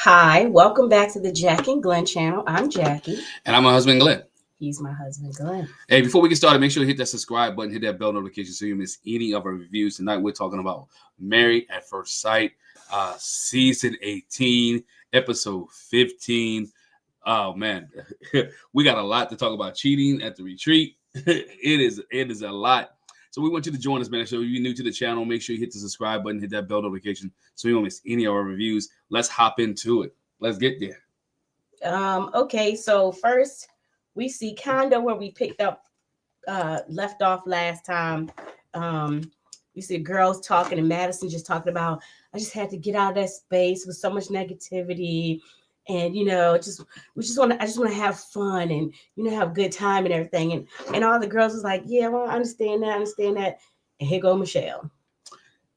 Hi, welcome back to the Jack and Glenn channel. I'm Jackie. And I'm my husband, Glenn. He's my husband, Glenn. Hey, before we get started, make sure you hit that subscribe button, hit that bell notification so you don't miss any of our reviews. Tonight, we're talking about Married at First Sight, season 18, episode 15. Oh, man, we got a lot to talk about. Cheating at the retreat. It is a lot. So we want you to join us, man. So if you're new to the channel, make sure you hit the subscribe button, hit that bell notification so you don't miss any of our reviews. Let's hop into it. Let's get there. Okay, so first we see kind of where we picked up, left off last time. We see girls talking and Madison just talking about, I just had to get out of that space with so much negativity. And, I just want to have fun and, have a good time and everything. And all the girls was like, yeah, well, I understand that. And here go Michelle.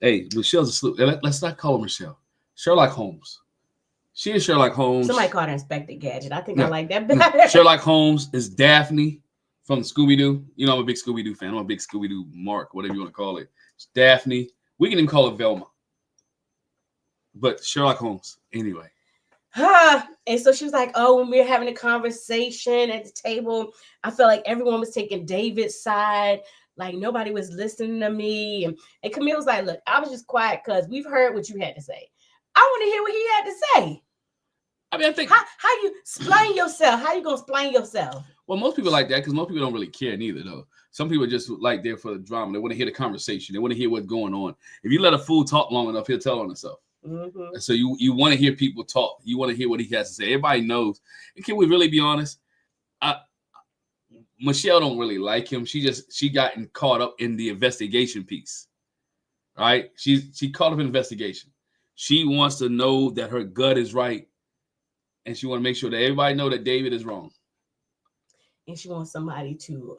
Hey, Michelle's a sloop. Let's not call her Michelle. Sherlock Holmes. She is Sherlock Holmes. Somebody called her Inspector Gadget. I think I like that better. Sherlock Holmes is Daphne from Scooby-Doo. You know, I'm a big Scooby-Doo fan. I'm a big Scooby-Doo Mark, whatever you want to call it. It's Daphne. We can even call it Velma. But Sherlock Holmes, anyway. And so she was like, oh, when we were having a conversation at the table, I felt like everyone was taking David's side. Like nobody was listening to me. And Camille was like, look, I was just quiet because we've heard what you had to say. I want to hear what he had to say. I mean, I think how you explain yourself? How you gonna explain yourself? Well, most people like that because most people don't really care neither, though. Some people are just like there for the drama. They want to hear the conversation. They want to hear what's going on. If you let a fool talk long enough, he'll tell on himself. Mm-hmm. So you want to hear people talk. You want to hear what he has to say. Everybody knows. And can we really be honest? Michelle don't really like him. She got caught up in the investigation piece, right? She caught up in investigation. She wants to know that her gut is right, and she want to make sure that everybody know that David is wrong. And she wants somebody to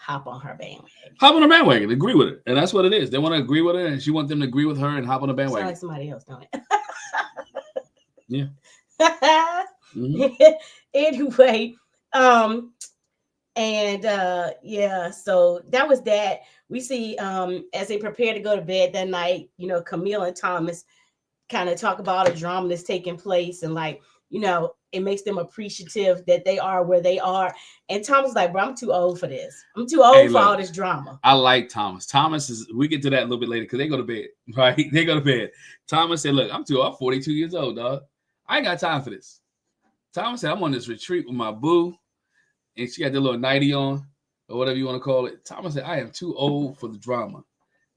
hop on her bandwagon. Hop on her bandwagon, agree with it, and that's what it is. They want to agree with her, and she wants them to agree with her and hop on the bandwagon. Sounds like somebody else, don't it? Yeah. Mm-hmm. Anyway, so that was that. We see as they prepare to go to bed that night, Camille and Thomas kind of talk about all the drama that's taking place, and it makes them appreciative that they are where they are. And Thomas is like, bro, I'm too old for this. I'm too old for all this drama. I like Thomas. Thomas is, we get to that a little bit later because they go to bed, right? They go to bed. Thomas said, look, I'm 42 years old, dog. I ain't got time for this. Thomas said, I'm on this retreat with my boo, and she got the little nightie on, or whatever you want to call it. Thomas said, I am too old for the drama.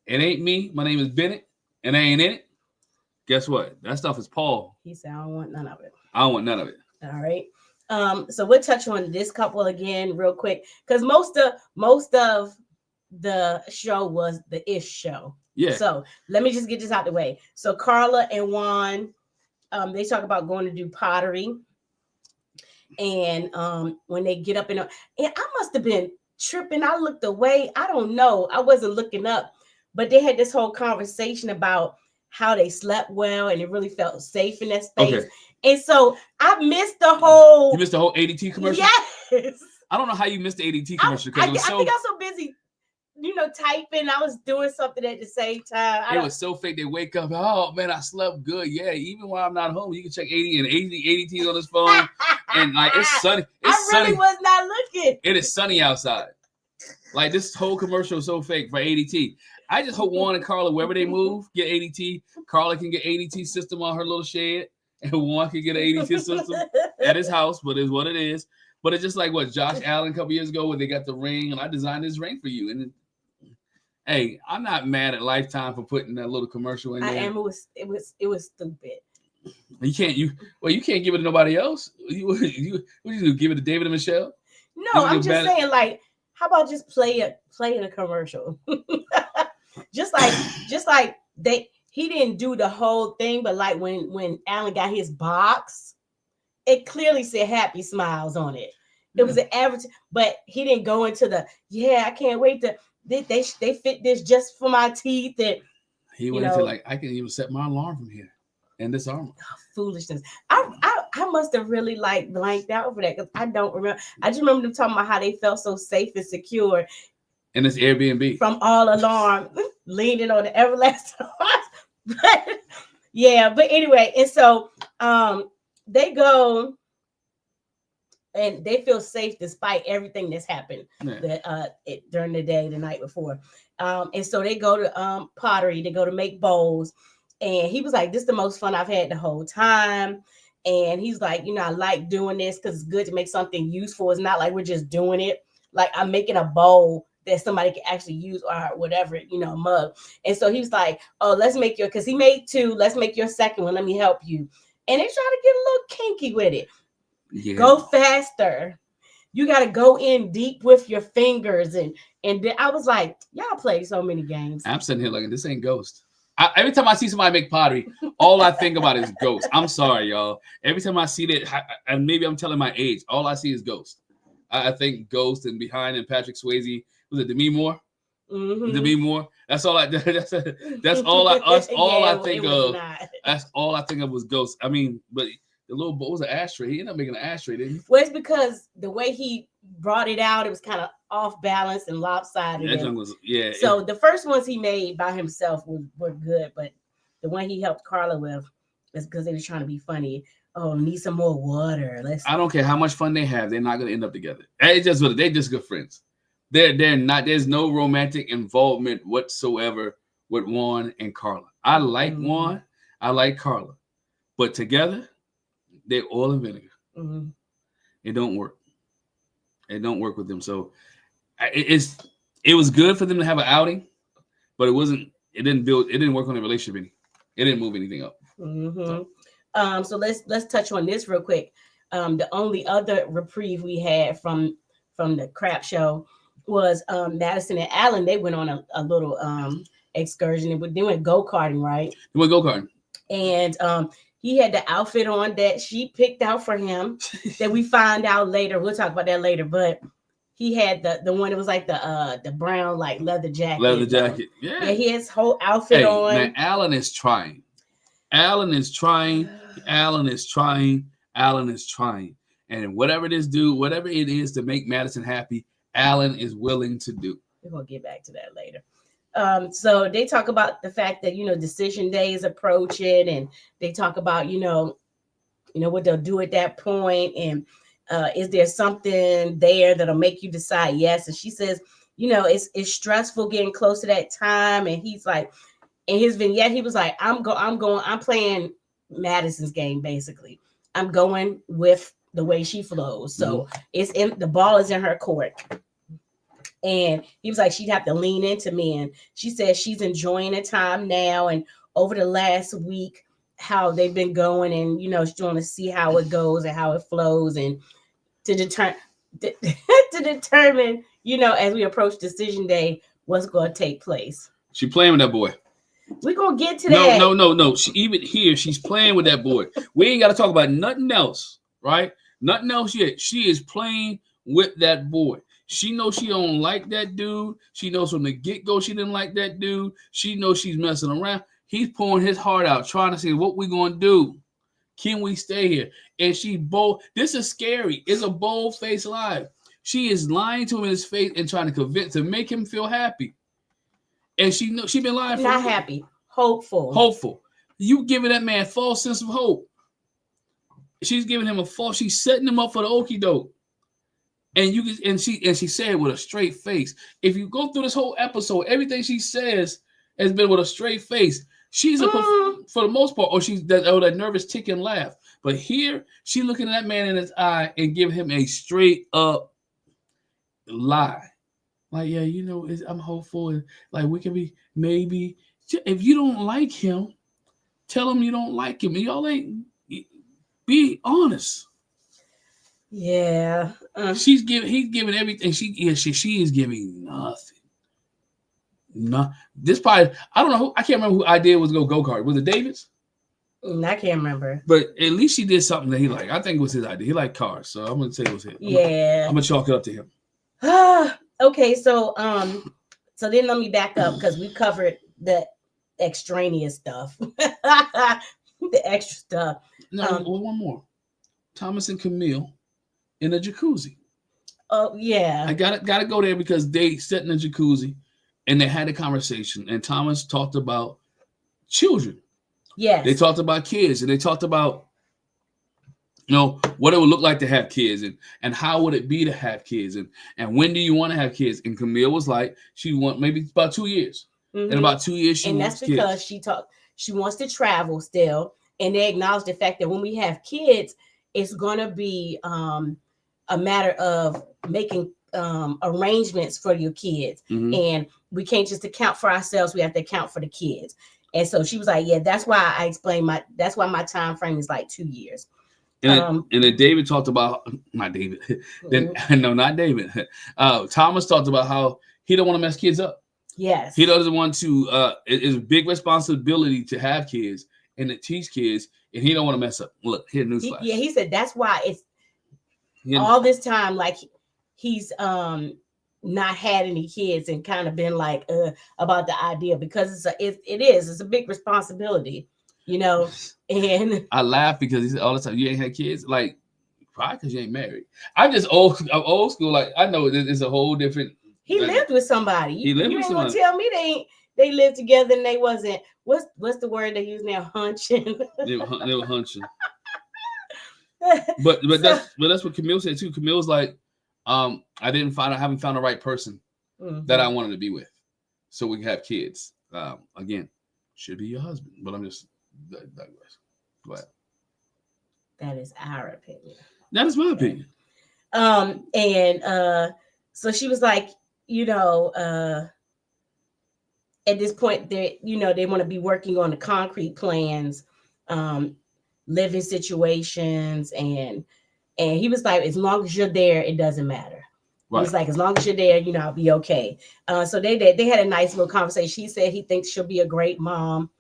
It ain't me. My name is Bennett, and I ain't in it. Guess what? That stuff is Paul. He said, I don't want none of it. I don't want none of it. All right. So we'll touch on this couple again real quick because most of the show was the ish show. Yeah. So let me just get this out the way. So Carla and Juan, they talk about going to do pottery, and when they get up and I must have been tripping. I looked away. I don't know. I wasn't looking up, but they had this whole conversation about how they slept well and it really felt safe in that space. Okay. And so I missed the whole. You missed the whole ADT commercial? Yes. I don't know how you missed the ADT commercial. I think I was so busy, typing. I was doing something at the same time. It was so fake. They wake up, oh man, I slept good. Yeah, even while I'm not home, you can check ADT on his phone. And like it's sunny. I really was not looking. It is sunny outside. Like this whole commercial is so fake for ADT. I just hope Juan and Carla, wherever they move, get ADT. Carla can get ADT system on her little shed, and Juan can get an ADT system at his house, but it's what it is. But it's just like what Josh Allen a couple years ago when they got the ring, and I designed this ring for you. And hey, I'm not mad at Lifetime for putting that little commercial in there. It was stupid. You can't give it to nobody else. You give it to David and Michelle? No, I'm just saying, like, how about just play in a commercial? just like he didn't do the whole thing, but like when Alan got his box, it clearly said Happy Smiles on it. It was an average, but he didn't go into I can't wait to they fit this just for my teeth. And he went into like, I can even set my alarm from here and this armor. Foolishness. I must have really like blanked out for that because I don't remember. I just remember them talking about how they felt so safe and secure in this Airbnb from all alarm, leaning on the everlasting arms. But Yeah, but anyway, and so they go and they feel safe despite everything that's happened Yeah. during the day, the night before. And so they go to pottery, they go to make bowls. And he was like, this is the most fun I've had the whole time. And he's like, I like doing this because it's good to make something useful. It's not like we're just doing it. Like I'm making a bowl that somebody can actually use or whatever, a mug. And so he was like, oh, because he made two, let's make your second one. Let me help you. And they try to get a little kinky with it. Yeah. Go faster. You got to go in deep with your fingers. And then I was like, y'all play so many games. I'm sitting here like, this ain't Ghost. Every time I see somebody make pottery, all I think about is Ghost. I'm sorry, y'all. Every time I see that, and maybe I'm telling my age, all I see is Ghost. I think Ghost and behind and Patrick Swayze. Was it Demi Moore? Mm-hmm. Demi Moore. That's all I. That's all I. That's all I think of. That's all I think of was Ghost. I mean, but the little boy was an ashtray. He ended up making an ashtray, didn't he? Well, it's because the way he brought it out, it was kind of off balance and lopsided. That junk was, yeah. So the first ones he made by himself were good, but the one he helped Carla with is because they were trying to be funny. Oh, need some more water. I don't care how much fun they have. They're not going to end up together. It's just what they're just good friends. They're not. There's no romantic involvement whatsoever with Juan and Carla. I like Juan. I like Carla, but together they're oil and vinegar. Mm-hmm. It don't work. It don't work with them. So it was good for them to have an outing, but it wasn't. It didn't work on the relationship any. It didn't move anything up. Mm-hmm. So let's touch on this real quick. The only other reprieve we had from the crap show was Madison and Alan. They went on a little excursion. They went go-karting, right? They went go-karting. And he had the outfit on that she picked out for him that we find out later. We'll talk about that later. But he had the one that was like the brown like leather jacket. Leather jacket. Yeah. He has his whole outfit on. Man, Alan is trying. Alan is trying. Alan is trying. Alan is trying. And whatever it is to make Madison happy, Alan is willing to do. We're gonna get back to that later. So they talk about the fact that decision day is approaching, and they talk about what they'll do at that point, and is there something there that'll make you decide yes? And she says, it's stressful getting close to that time, and he's like, in his vignette, he was like, I'm playing Madison's game basically. I'm going with the way she flows, so the ball is in her court. And he was like, she'd have to lean into me. And she said she's enjoying the time now. And over the last week, how they've been going, and she's want to see how it goes and how it flows, and to determine as we approach decision day, what's going to take place. She playing with that boy. We're gonna get to that. No. She's playing with that boy. We ain't got to talk about nothing else, right? Nothing else yet. She is playing with that boy. She knows she don't like that dude. She knows from the get-go she didn't like that dude. She knows she's messing around. He's pouring his heart out, trying to see what we gonna do. Can we stay here? And she bold. This is scary. It's a bold-faced lie. She is lying to him in his face and trying to make him feel happy. And she been lying for not happy, hopeful. You giving that man a false sense of hope. She's giving him she's setting him up for the okie doke. And she said with a straight face. If you go through this whole episode, everything she says has been with a straight face. She's for the most part, or that nervous tick and laugh. But here, she looking at that man in his eye and giving him a straight up lie. Like, yeah, I'm hopeful. And like, we can be maybe. If you don't like him, tell him you don't like him. And y'all ain't. Be honest. Yeah. He's giving everything. She is giving nothing. No, this probably, I don't know who, I can't remember who idea was go kart. Was it David's? I can't remember. But at least she did something that he liked. I think it was his idea. He liked cars, so I'm gonna say it was him. I'm gonna chalk it up to him. Okay, so then let me back up because we covered the extraneous stuff, the extra stuff. No, one more. Thomas and Camille in a jacuzzi. Oh yeah. I gotta go there because they sat in a jacuzzi and they had a conversation, and Thomas talked about children Yes. They talked about kids, and they talked about what it would look like to have kids, and how would it be to have kids, and when do you want to have kids? And Camille was like, she want maybe about 2 years. In about 2 years, she and wants that's because kids. she wants to travel still, and they acknowledge the fact that when we have kids, it's gonna be a matter of making arrangements for your kids, and we can't just account for ourselves; we have to account for the kids. And so she was like, "Yeah, that's why I explained that's why my time frame is like 2 years." And then David talked about not David, then no, not David. Thomas talked about how he don't want to mess kids up. Yes, he doesn't want to. It's a big responsibility to have kids and to teach kids, and he don't want to mess up. Look, here, newsflash. He said that's why it's all this time like he's not had any kids and kind of been like about the idea, because it's a big responsibility, and I laugh because he said all the time, you ain't had kids, like probably because you ain't married. I'm old school, like I know it's a whole different. He lived with somebody. You ain't gonna tell me they lived together and they wasn't, what's the word they use now, hunching. They were hunching. But that's what Camille said too. Camille's like, I haven't found the right person that I wanted to be with, so we can have kids. Again, should be your husband, but I'm just digress. Go ahead. That is our opinion. That is my opinion. And so she was like, at this point they want to be working on the concrete plans, living situations, and he was like, as long as you're there, it doesn't matter. Right. He was like, as long as you're there, I'll be okay. So they had a nice little conversation. He said he thinks she'll be a great mom.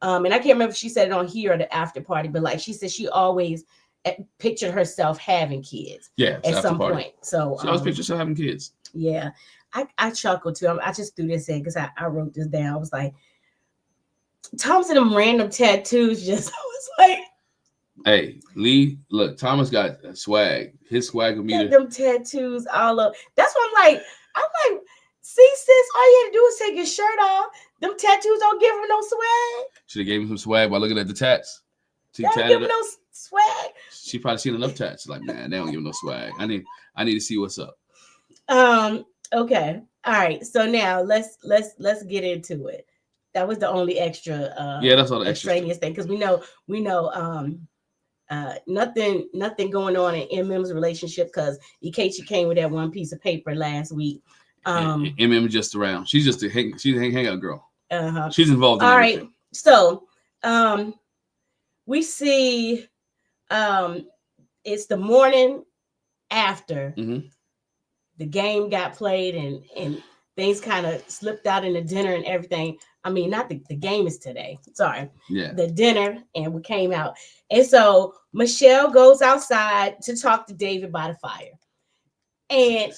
And I can't remember if she said it on here or the after party, but like she said, she always pictured herself having kids. Yeah, at some point. So she always pictured herself having kids. Yeah, I chuckled too. I just threw this in because I wrote this down. I was like, Thomas and them random tattoos. I was like, hey, Lee, look, Thomas got swag. His swag will be them tattoos all up. That's what I'm like, see, sis, all you had to do was take your shirt off. Them tattoos don't give him no swag. Should have gave him some swag by looking at the tats. They don't give him no swag. She probably seen enough tats. Like, man, they don't give him no swag. I need to see what's up. Okay. All right. So now let's get into it. That was the only extra that's all the extraneous thing, because we know nothing going on in MM's relationship, because Ikechi came with that one piece of paper last week. MM just around. She's just a hangout girl. She's involved in all everything. Right. So we see it's the morning after the game got played and things kind of slipped out in the dinner and everything. I mean, not the game is today. Sorry. Yeah. The dinner, and we came out. And so Michelle goes outside to talk to David by the fire. And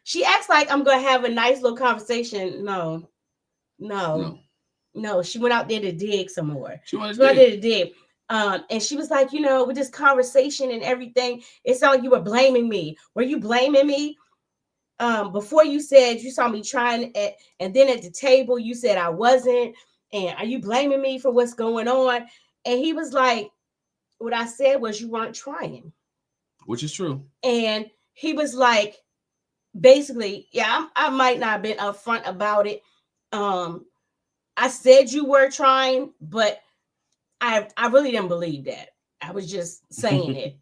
she acts like I'm going to have a nice little conversation. No. She went out there to dig some more. She went out there to dig. And she was like, with this conversation and everything, it's like you were blaming me. Were you blaming me? Before you said you saw me trying and then at the table you said I wasn't, and are you blaming me for what's going on? And he was like, what I said was you weren't trying, which is true. And he was like, basically, yeah, I might not have been upfront about it. I said you were trying, but I really didn't believe that. I was just saying it.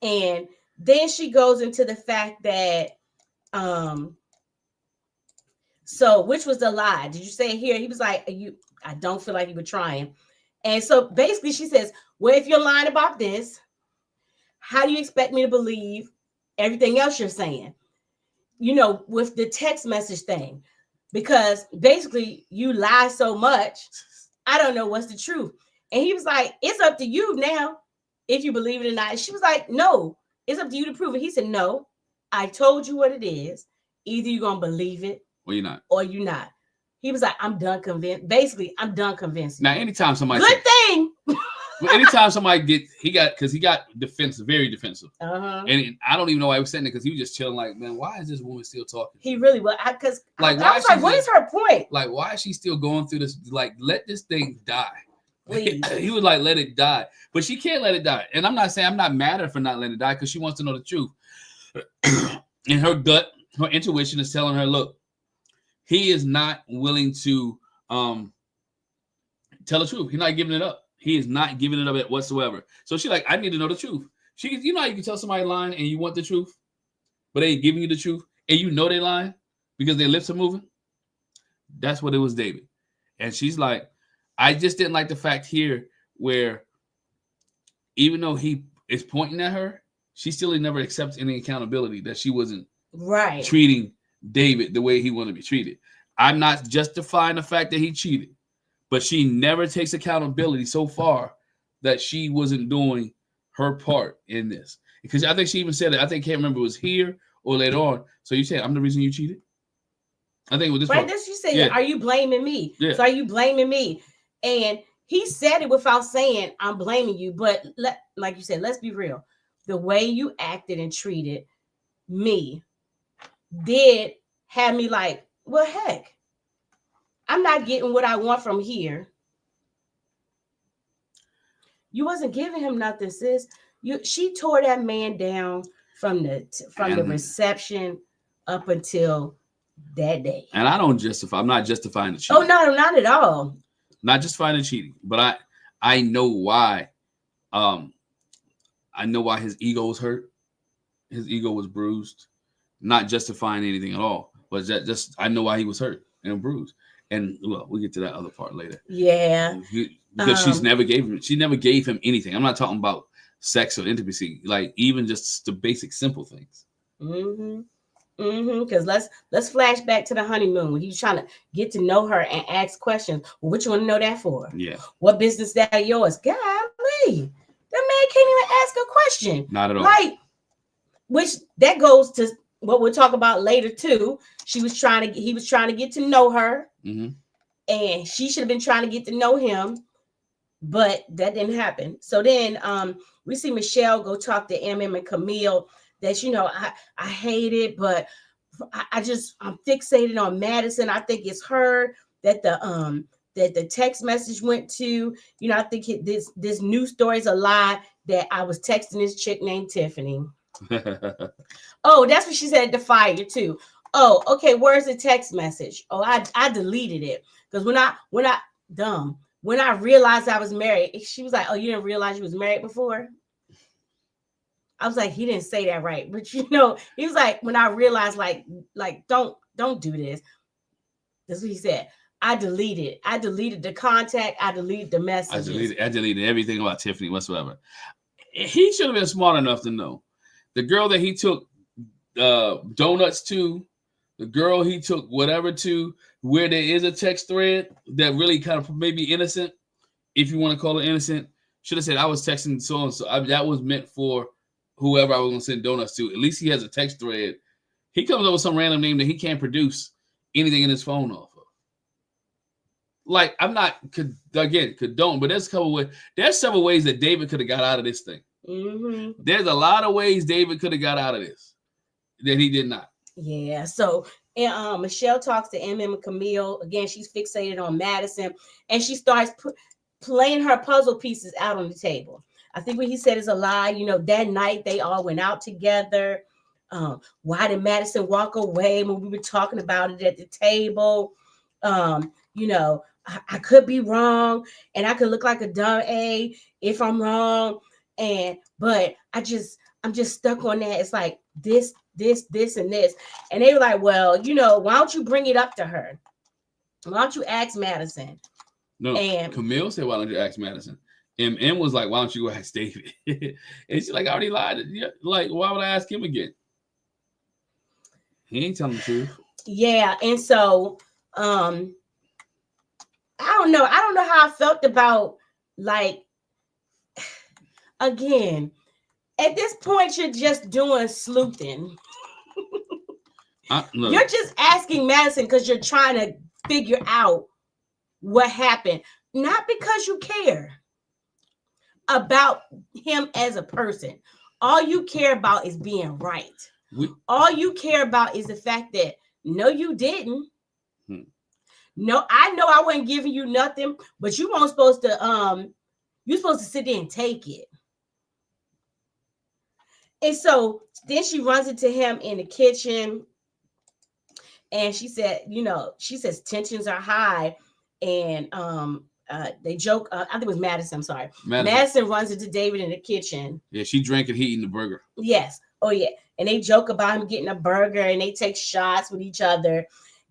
And then she goes into the fact that so which was the lie? Did you say it here? He was like, I don't feel like you were trying. And so basically she says, well, if you're lying about this, how do you expect me to believe everything else you're saying? With the text message thing, because basically you lie so much, I don't know what's the truth. And he was like, it's up to you now if you believe it or not. And she was like, no, it's up to you to prove it. He said, no, I told you what it is. Either you're going to believe it or you're not. He was like, I'm done convinced. Basically, I'm done convincing. Now, anytime somebody good thing. But anytime somebody he got defensive, very defensive. Uh-huh. And I don't even know why he was saying it because he was just chilling. Like, man, why is this woman still talking? He really was. Because like, I was like, what is her point? Like, why is she still going through this? Like, let this thing die. Please. He was like, let it die. But she can't let it die. And I'm not saying I'm not mad at her for not letting it die because she wants to know the truth. And her gut, her intuition is telling her, look, he is not willing to tell the truth. He's not giving it up. He is not giving it up whatsoever. So she's like, I need to know the truth. You know how you can tell somebody lying and you want the truth, but they ain't giving you the truth, and you know they lying because their lips are moving? That's what it was, David. And she's like, I just didn't like the fact here where even though he is pointing at her, she still never accepts any accountability that she wasn't treating David the way he wanted to be treated. I'm not justifying the fact that he cheated, but she never takes accountability so far that she wasn't doing her part in this. Because I think she even said it. I think, can't remember, it was here or later on. So you said, I'm the reason you cheated? I think with this right, this you said, are you blaming me? Yeah. So are you blaming me? And he said it without saying, I'm blaming you. But like you said, let's be real. The way you acted and treated me did have me like, well, heck, I'm not getting what I want from here. You wasn't giving him nothing, sis. She tore that man down from the reception up until that day. And I'm not justifying the cheating. Oh no, not at all. Not justifying the cheating, but I know why. I know why his ego was hurt. His ego was bruised. Not justifying anything at all, but just I know why he was hurt and bruised. And well, we'll get to that other part later. Yeah. Because she never gave him anything. I'm not talking about sex or intimacy, like even just the basic simple things. Because let's flash back to the honeymoon when he was trying to get to know her and ask questions. Well, what you want to know that for? Yeah. What business that yours? Golly, that man can't even ask a question. Not at all. Like, which that goes to what we'll talk about later too. He was trying to get to know her, and she should have been trying to get to know him, but that didn't happen. So then we see Michelle go talk to MM and Camille that, I hate it, but I'm fixated on Madison. I think it's her that the text message went to. I think this news story is a lie that I was texting this chick named Tiffany. Oh, that's what she said at the fire too. Oh, okay. Where's the text message? Oh, I deleted it because when I realized I was married, she was like, "Oh, you didn't realize you was married before?" I was like, he didn't say that right, but he was like, when I realized, like don't do this. That's what he said. I deleted the contact. I deleted the messages. I deleted everything about Tiffany whatsoever. He should have been smart enough to know the girl that he took donuts to, the girl he took whatever to, where there is a text thread that really kind of maybe innocent, if you want to call it innocent, should have said I was texting so and so. That was meant for whoever I was going to send donuts to. At least he has a text thread. He comes up with some random name that he can't produce anything in his phone off of. Like, I'm not condone, but there's several ways that David could have got out of this thing. There's a lot of ways David could have got out of this that he did not. Yeah. So Michelle talks to MM and Camille. Again, she's fixated on Madison, and she starts playing her puzzle pieces out on the table. I think what he said is a lie. That night they all went out together. Why did Madison walk away when we were talking about it at the table? I could be wrong, and I could look like a dumb A if I'm wrong. But I'm just stuck on that. It's like this, and this. And they were like, well, why don't you bring it up to her? Why don't you ask Madison? No, and Camille said, why don't you ask Madison? And was like, why don't you ask David? And she's like, I already lied. Yeah, like, why would I ask him again? He ain't telling the truth. Yeah, and so I don't know how I felt about, like, again, at this point you're just doing sleuthing. You're just asking Madison because you're trying to figure out what happened, not because you care. about him as a person. All you care about is being right. All you care about is the fact that no, you didn't. No, I know I wasn't giving you nothing, but you weren't supposed to you're supposed to sit there and take it. And so then she runs into him in the kitchen, and she said, she says tensions are high, and they joke. I think it was Madison. I'm sorry. Madison runs into David in the kitchen. Yeah, she drinking, he eating the burger. Yes. Oh yeah. And they joke about him getting a burger, and they take shots with each other.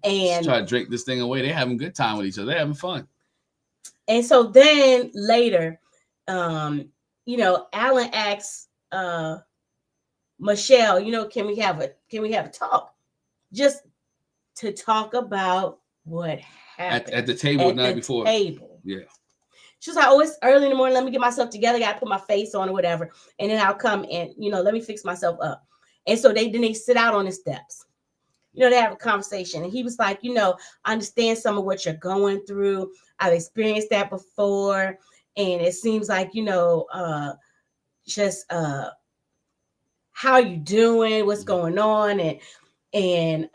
And try to drink this thing away. They're having a good time with each other. They're having fun. And so then later, Alan asks Michelle, can we have a talk? Just to talk about what happened at the table the night before. Yeah. She was like, oh, it's early in the morning. Let me get myself together. Got to put my face on or whatever. And then I'll come and, let me fix myself up. And so they sit out on the steps. They have a conversation. And he was like, I understand some of what you're going through. I've experienced that before. And it seems like, just how you doing, what's going on. And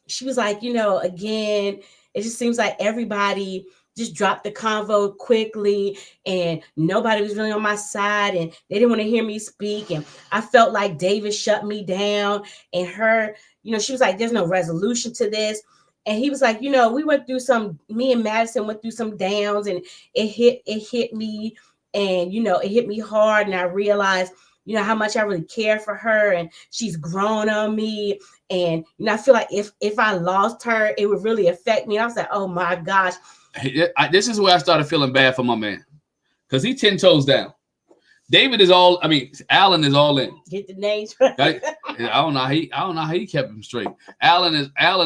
she was like, again, it just seems like everybody just dropped the convo quickly, and nobody was really on my side, and they didn't want to hear me speak. And I felt like David shut me down, and her, she was like, there's no resolution to this. And he was like, we went through me and Madison went through some downs, and it hit me, and, it hit me hard. And I realized, how much I really care for her, and she's grown on me. And, I feel like if I lost her, it would really affect me. And I was like, oh my gosh. This is where I started feeling bad for my man, because he's 10 toes down. Alan is all in. Get the names right. I don't know how he kept him straight. Alan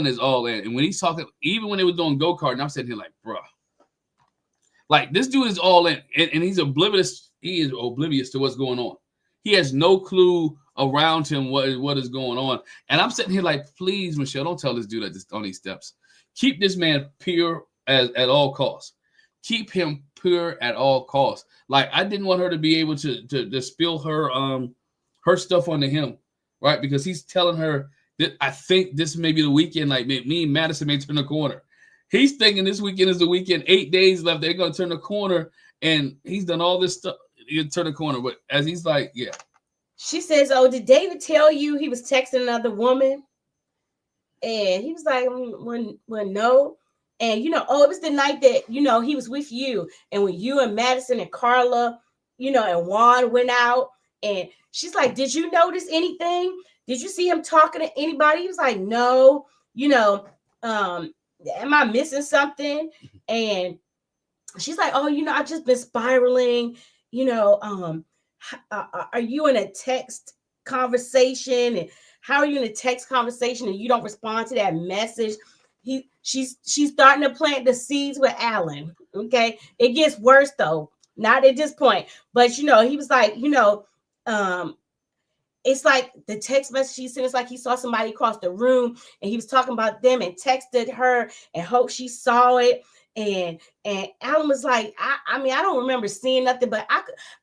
is all in. And when he's talking, even when they were doing go-kart, and I'm sitting here like, bro, like this dude is all in, and he's oblivious. He is oblivious to what's going on. He has no clue around him what is going on. And I'm sitting here like, please, Michelle, don't tell this dude on these steps. Keep this man pure at all costs. Keep him pure at all costs. Like, I didn't want her to be able to spill her stuff onto him, right? Because he's telling her that I think this may be the weekend. Like, me and Madison may turn the corner. He's thinking this weekend is the weekend. 8 days left. They're gonna turn the corner, and he's done all this stuff. He'll turn the corner, but as he's like, yeah. She says, "Oh, did David tell you he was texting another woman?" And he was like, "When no." And, it was the night that, he was with you. And when you and Madison and Carla, and Juan went out. And she's like, did you notice anything? Did you see him talking to anybody? He was like, no, am I missing something? And she's like, oh, I've just been spiraling. Are you in a text conversation? And how are you in a text conversation and you don't respond to that message? She's starting to plant the seeds with Alan. Okay. It gets worse though. Not at this point. But he was like, it's like the text message he sent, it's like he saw somebody across the room and he was talking about them and texted her and hoped she saw it. And Alan was like, I mean, I don't remember seeing nothing, but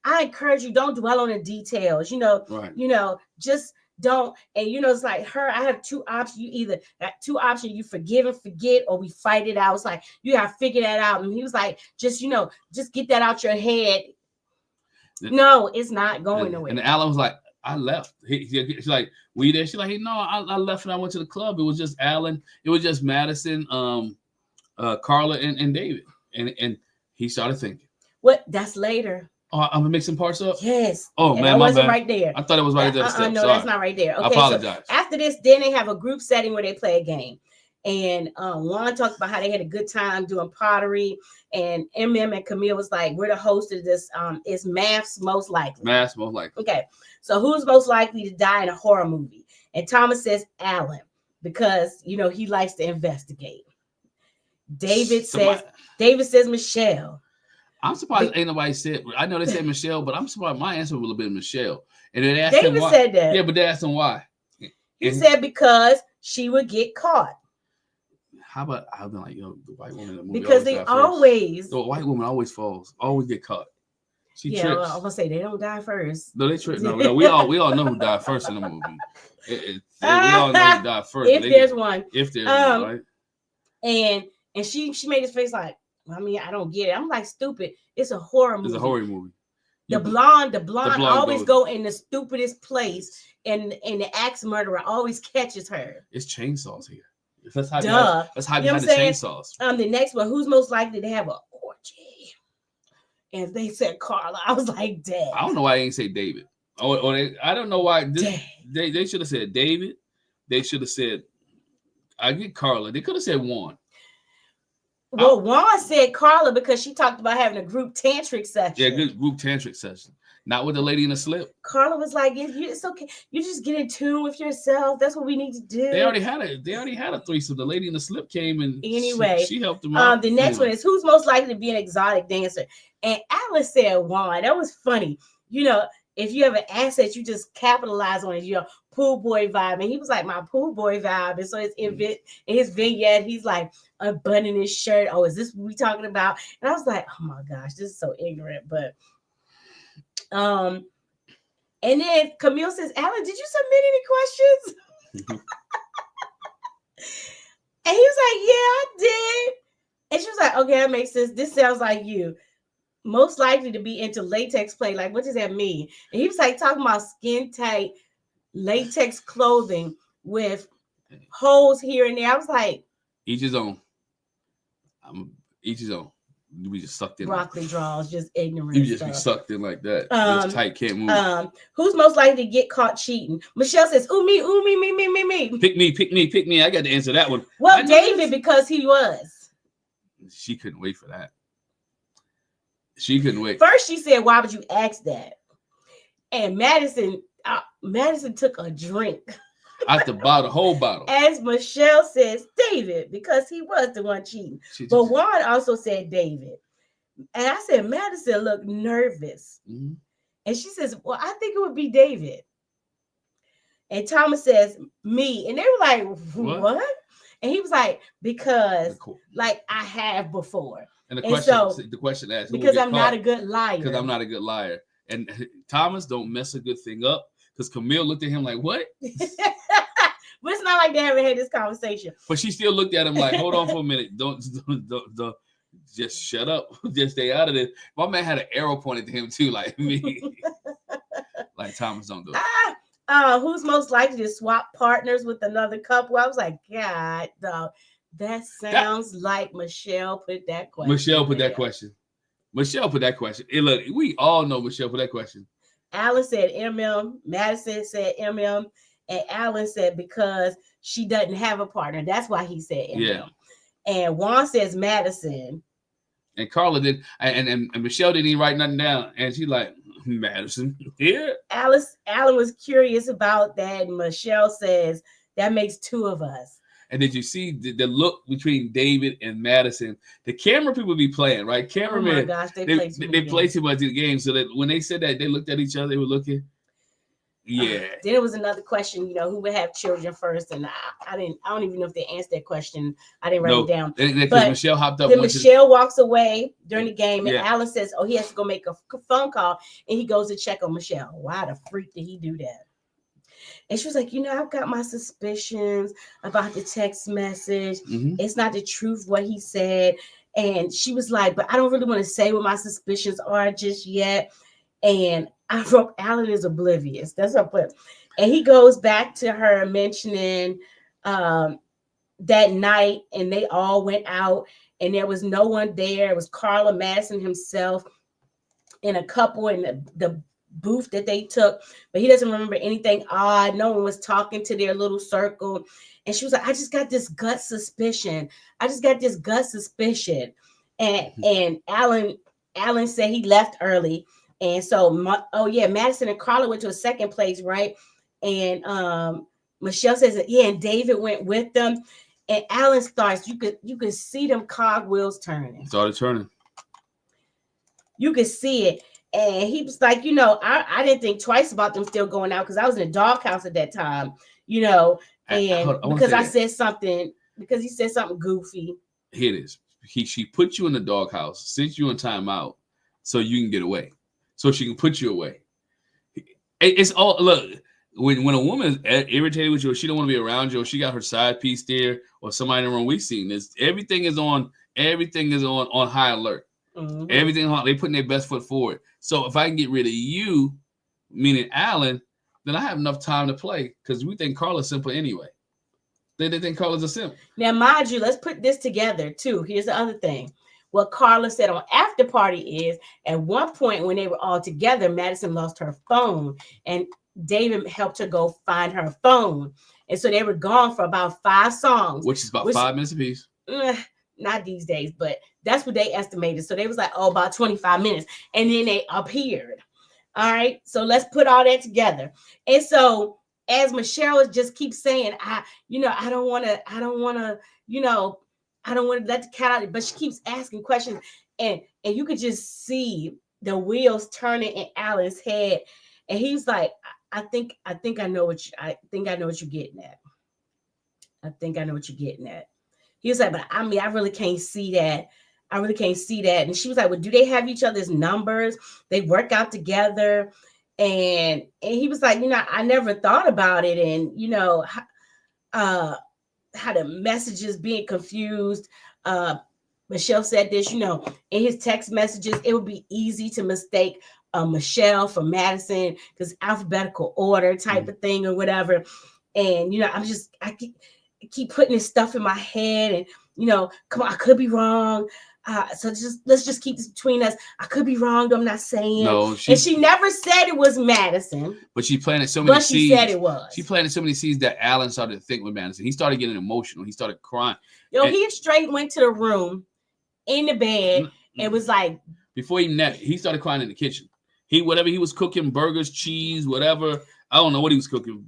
I encourage you, don't dwell on the details, right. Just don't. And it's like her, I have two options. You either got two options, you forgive and forget, or we fight it out. It's like, you gotta figure that out. And he was like, just get that out your head. No, it's not going nowhere. And Alan was like, I left. She's like, were you there? She's like, no, I left and I went to the club. It was just Alan. It was just Madison, Carla, and David. And he started thinking. What? That's later. Oh, I'm mixing parts up? Yes. Oh, man, I wasn't right there. I thought it was right there. No, that's not right there. Okay, I apologize. So after this, then they have a group setting where they play a game. And Juan talked about how they had a good time doing pottery. And MM and Camille was like, we're the host of this. Is MAFS most likely? MAFS most likely. Okay. So who's most likely to die in a horror movie? And Thomas says Alan, because, he likes to investigate. David says Michelle. I'm surprised ain't nobody said. I know they said Michelle, but I'm surprised my answer would have been Michelle. And then they asked David him why. Said that. Yeah, but they asked him why. He said because she would get caught. How about I've been like, the white woman in the movie because always they die first. always. The white woman always falls, always get caught. She Yeah, trips. well, I'm gonna say they don't die first. No, they trip. No, we all know who died first in the movie. We all know who died first. If there's one. If there's one, right? And she made his face like, I mean, I don't get it. I'm like, stupid. It's a horror movie. It's a horror movie. The blonde always goes. go in the stupidest place, and the axe murderer always catches her. It's chainsaws here. That's how Duh. you had the chainsaws. The next one, who's most likely to have an orgy? And they said Carla. I was like, dang. I don't know why they ain't say David. I don't know why they should have said David. They should have said, I get Carla. They could have said Juan. Well, Juan said Carla because she talked about having a group tantric session. Yeah, good group tantric session. Not with the lady in the slip. Carla was like, "It's okay. You just get in tune with yourself. That's what we need to do." They already had a threesome. The lady in the slip came and anyway, she helped them out. The next one is who's most likely to be an exotic dancer, and Alice said Juan. That was funny. If you have an asset, you just capitalize on it. Pool boy vibe, and he was like my pool boy vibe. And so in his vignette, he's like unbuttoning his shirt. Oh, is this what we talking about? And I was like, oh my gosh, this is so ignorant. But and then Camille says, Alan, did you submit any questions? And he was like, yeah, I did. And she was like, okay, that makes sense. This sounds like you. Most likely to be into latex play. Like, what does that mean? And he was like talking about skin tight latex clothing with holes here and there. I was like, each his own. Each his own. We just sucked in. Broccoli draws, just ignorant. You just be sucked in like that. Just tight, can't move. Who's most likely to get caught cheating? Michelle says, ooh, me. Pick me. I got to answer that one. Well, David, because he was. She couldn't wait for that. She couldn't wait. First, she said, why would you ask that? And Madison took a drink. Out the bottle, whole bottle. As Michelle says, David, because he was the one cheating. But Juan also said David. And I said, Madison looked nervous. Mm-hmm. And she says, well, I think it would be David. And Thomas says, me. And they were like, what? And he was like, because like I have before. And the question asked, because I'm not a good liar. Because I'm not a good liar. And Thomas, don't mess a good thing up. Because Camille looked at him like, what? But it's not like they haven't had this conversation. But she still looked at him like, hold on for a minute. Don't just shut up. Just stay out of this. My man had an arrow pointed to him too, like me. Like Thomas, don't do it. Who's most likely to swap partners with another couple? I was like, God, dog. That sounds like Michelle put that question. Michelle put that question. Hey, look, we all know Michelle put that question. Alan said MM. Madison said MM. And Alan said because she doesn't have a partner. That's why he said MM. Yeah. And Juan says Madison. And Carla did. And Michelle didn't even write nothing down. And she's like, Madison. Yeah. Alan was curious about that. And Michelle says that makes two of us. And did you see the look between David and Madison? The camera people be playing, right? Cameramen. Oh my gosh, they play too much of the game. So that when they said that, they looked at each other, they were looking. Yeah. Then it was another question, who would have children first? And I don't even know if they answered that question. I didn't write it down. Because Michelle hopped up. Then Michelle walks away during the game, and Alan says, he has to go make a phone call, and he goes to check on Michelle. Why the freak did he do that? And she was like, I've got my suspicions about the text message. Mm-hmm. It's not the truth what he said. And she was like, but I don't really want to say what my suspicions are just yet. And I wrote, Alan is oblivious. That's what I put. And he goes back to her mentioning that night, and they all went out, and there was no one there. It was Carla, Madison himself, and a couple in the booth that they took, but he doesn't remember anything odd. No one was talking to their little circle. And she was like, I just got this gut suspicion. And Alan said he left early. And so, Madison and Carla went to a second place, right? And Michelle says that, and David went with them. And Alan starts, you could see them cogwheels turning. Started turning. You could see it. And he was like, I didn't think twice about them still going out because I was in a doghouse at that time, and because I said something because he said something goofy. Here it is. She put you in the doghouse, sent you in timeout, so you can get away, so she can put you away. It's all look. When a woman is irritated with you, or she don't want to be around you, or she got her side piece there, or somebody in the room, we've seen this. Everything is on high alert. Mm-hmm. Everything they putting their best foot forward. So if I can get rid of you, meaning Alan, then I have enough time to play because we think Carla's simple anyway. They think Carla's a simp. Now, mind you, let's put this together too. Here's the other thing. What Carla said on After Party is, at one point when they were all together, Madison lost her phone, and David helped her go find her phone. And so they were gone for about 5 songs. Which is about 5 minutes apiece. Not these days, but that's what they estimated. So they was like, oh, about 25 minutes. And then they appeared. All right. So let's put all that together. And so as Michelle just keeps saying, I don't want to, I don't want to let the cat out, but she keeps asking questions, and you could just see the wheels turning in Alan's head, and he's like, I think I know what you're getting at. I think I know what you're getting at. He was like, but I mean, I really can't see that. And she was like, well, do they have each other's numbers? They work out together. And he was like, I never thought about it. And, how the messages being confused. Michelle said this, in his text messages, it would be easy to mistake Michelle for Madison because alphabetical order type of thing or whatever. And, I keep putting this stuff in my head and, come on, I could be wrong. So let's just keep this between us. I could be wrong, though I'm not saying. No, and she never said it was Madison. But she planted so many seeds. But she said it was. She planted so many seeds that Alan started to think with Madison. He started getting emotional. He started crying. He straight went to the room in the bed and was like. Before he met, he started crying in the kitchen. Whatever he was cooking, burgers, cheese, whatever. I don't know what he was cooking.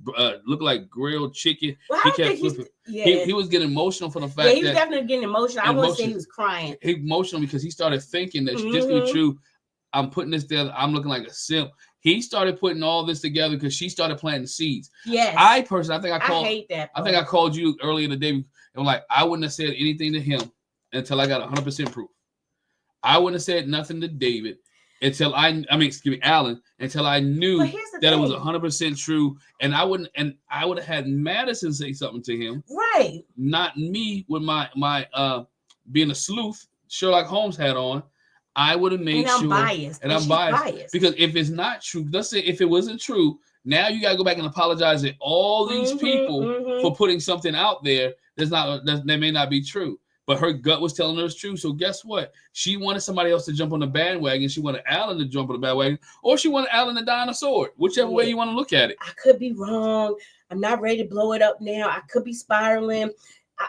Looked like grilled chicken. Well, he kept flipping. He was getting emotional for the fact that. He was definitely getting emotional. I wouldn't say he was crying. Emotional because he started thinking that this could be true. I'm putting this there. I'm looking like a simp. He started putting all this together because she started planting seeds. Yes. I hate that. Part. I think I called you earlier in the day. And I'm like, I wouldn't have said anything to him until I got 100% proof. I wouldn't have said nothing to David until Alan, until I knew that it was 100% true. And I would have had Madison say something to him. Right. Not me with my being a sleuth, Sherlock Holmes hat on. I would have made sure. Biased. And I'm biased. Because if it's not true, let's say if it wasn't true, now you gotta go back and apologize to all these people for putting something out there that may not be true. But her gut was telling her it's true. So guess what? She wanted somebody else to jump on the bandwagon. She wanted Alan to jump on the bandwagon, or she wanted Alan to die on a sword. Whichever way you want to look at it. I could be wrong. I'm not ready to blow it up now. I could be spiraling.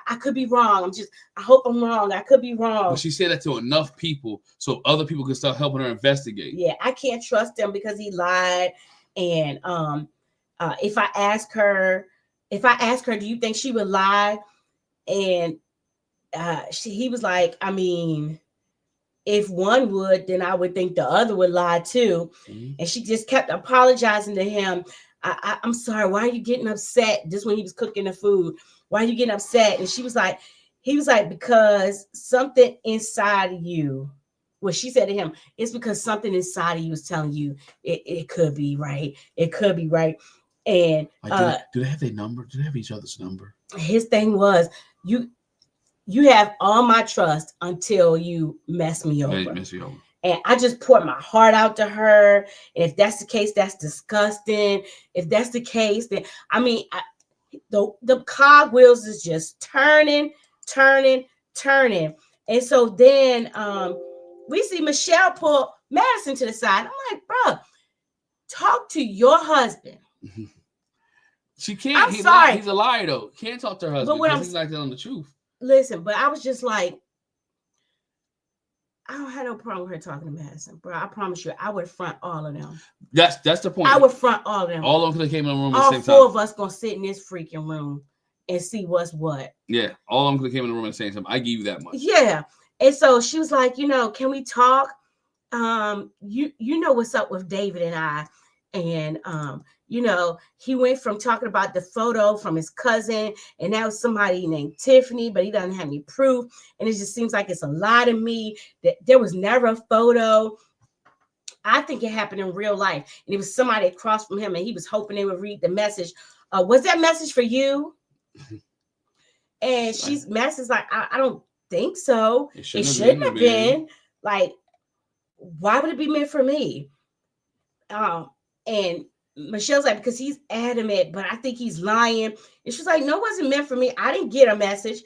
I could be wrong. I hope I'm wrong. I could be wrong. But she said that to enough people so other people could start helping her investigate. Yeah, I can't trust him because he lied. And if I ask her, do you think she would lie? And he was like, I mean, if one would, then I would think the other would lie too. Mm-hmm. And she just kept apologizing to him. I'm sorry. Why are you getting upset? Just when he was cooking the food, why are you getting upset? And he was like, because something inside of you. Well, she said to him, it's because something inside of you is telling you it could be right. It could be right. And do they have their number? Do they have each other's number? His thing was, you have all my trust until you mess me over. And I just poured my heart out to her. And if that's the case, that's disgusting. If that's the case, then the cogwheels is just turning. And so then we see Michelle pull Madison to the side. I'm like, bro, talk to your husband. She can't. I'm sorry. He's a liar, though. Can't talk to her husband because he's not telling the truth. Listen, but I was just like, I don't have no problem with her talking to Madison, bro. I promise you, I would front all of them. That's the point. I would front all of them. All of them came in the room at the the same time. All 4 of us gonna sit in this freaking room and see what's what. Yeah, all of them came in the room at the same time. I give you that much. Yeah, and so she was like, can we talk? You know what's up with David and I, and he went from talking about the photo from his cousin, and now somebody named Tiffany, but he doesn't have any proof. And it just seems like it's a lie to me that there was never a photo. I think it happened in real life. And it was somebody across from him, and he was hoping they would read the message. Was that message for you? And Madison's like, I don't think so. It shouldn't have been. Like, why would it be meant for me? And Michelle's like, because he's adamant, but I think he's lying. And she's like, no, it wasn't meant for me. I didn't get a message.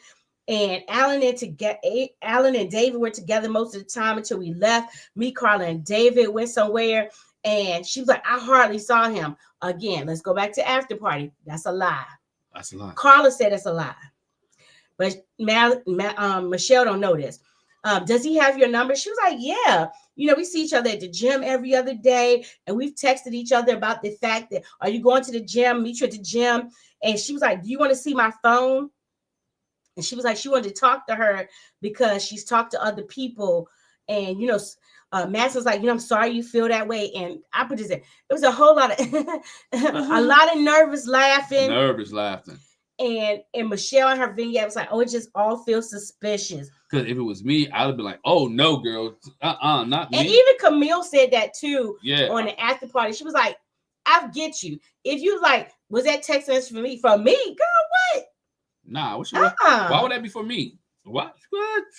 And Alan and David were together most of the time until we left. Me, Carla, and David went somewhere. And she was like, I hardly saw him. Again, let's go back to after party. That's a lie. That's a lie. Carla said it's a lie. But Michelle don't know this. Does he have your number? She was like, yeah. We see each other at the gym every other day. And we've texted each other about the fact that, are you going to the gym? Meet you at the gym. And she was like, do you want to see my phone? And she was like, she wanted to talk to her because she's talked to other people. And, Max was like, I'm sorry you feel that way. And I put this in. It was a whole lot of, a lot of nervous laughing. And Michelle and her vignette was like, oh, it just all feels suspicious. Because if it was me, I would be like, oh, no, girl. Not me. And even Camille said that, too, on the after party. She was like, I get you. If you like, was that text message for me? For me? Girl, what? Nah, why would that be for me? What?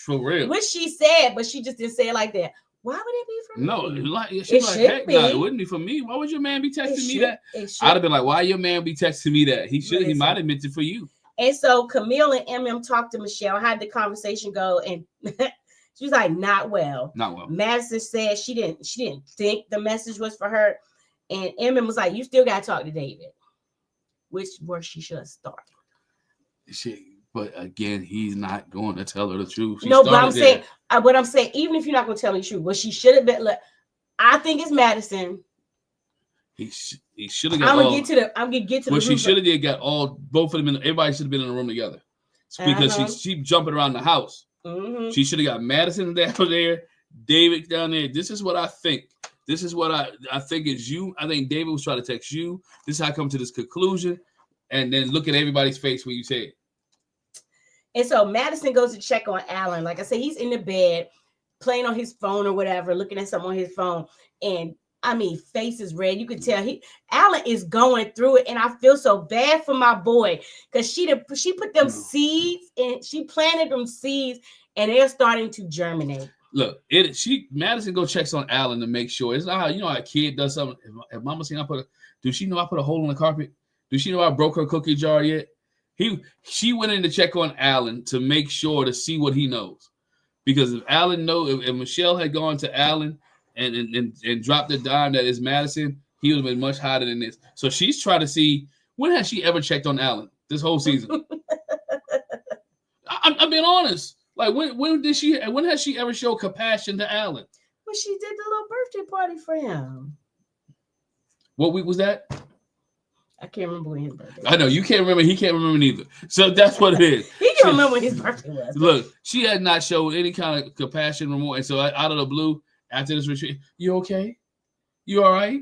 For real? What she said, but she just didn't say it like that. Why would it be for me? No, she's like, heck no, it wouldn't be for me. Why would your man be texting me that? I'd have been like, why your man be texting me that? He might have meant it for you. And so Camille and MM talked to Michelle. How did the conversation go? And she was like, not well. Madison said she didn't think the message was for her. And MM was like, you still got to talk to David. Which where she should have started. But again, he's not going to tell her the truth. But I'm saying, even if you're not going to tell me the truth, what she should have been, I think it's Madison. He should have got. I'm gonna get to. What she should have got both of them. Everybody should have been in the room together because she jumping around the house. Mm-hmm. She should have got Madison down there, David down there. This is what I think. This is what I think is you. I think David was trying to text you. This is how I come to this conclusion, and then look at everybody's face when you say it. And so Madison goes to check on Alan. Like I said, he's in the bed playing on his phone or whatever, looking at something on his phone. And face is red. You can tell Alan is going through it. And I feel so bad for my boy because she put them seeds and she planted them seeds and they're starting to germinate. Look, Madison go checks on Alan to make sure. It's not how, how a kid does something. If mama seen does she know I put a hole in the carpet? Does she know I broke her cookie jar yet? She went in to check on Alan to make sure to see what he knows. Because if Michelle had gone to Alan and dropped the dime that is Madison, he would have been much hotter than this. So she's trying to see, when has she ever checked on Alan this whole season? I'm being honest. Like when has she ever showed compassion to Alan? Well, she did the little birthday party for him. What week was that? I can't remember when his birthday was. I know you can't remember. He can't remember neither. So that's what it is. He can't remember when his birthday was. Look, she had not showed any kind of compassion or more. And so out of the blue, after this retreat, you okay? You all right?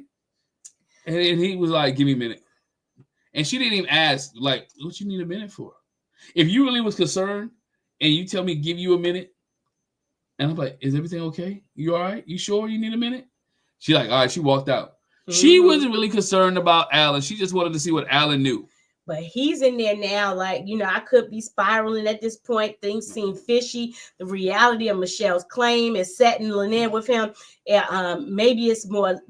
And he was like, give me a minute. And she didn't even ask, like, what you need a minute for? If you really was concerned and you tell me give you a minute, and I'm like, is everything okay? You all right? You sure you need a minute? She like, all right, she walked out. Mm-hmm. She wasn't really concerned about Alan. She just wanted to see what Alan knew. But he's in there now, like, I could be spiraling at this point. Things seem fishy. The reality of Michelle's claim is settling in with him. Maybe it's more,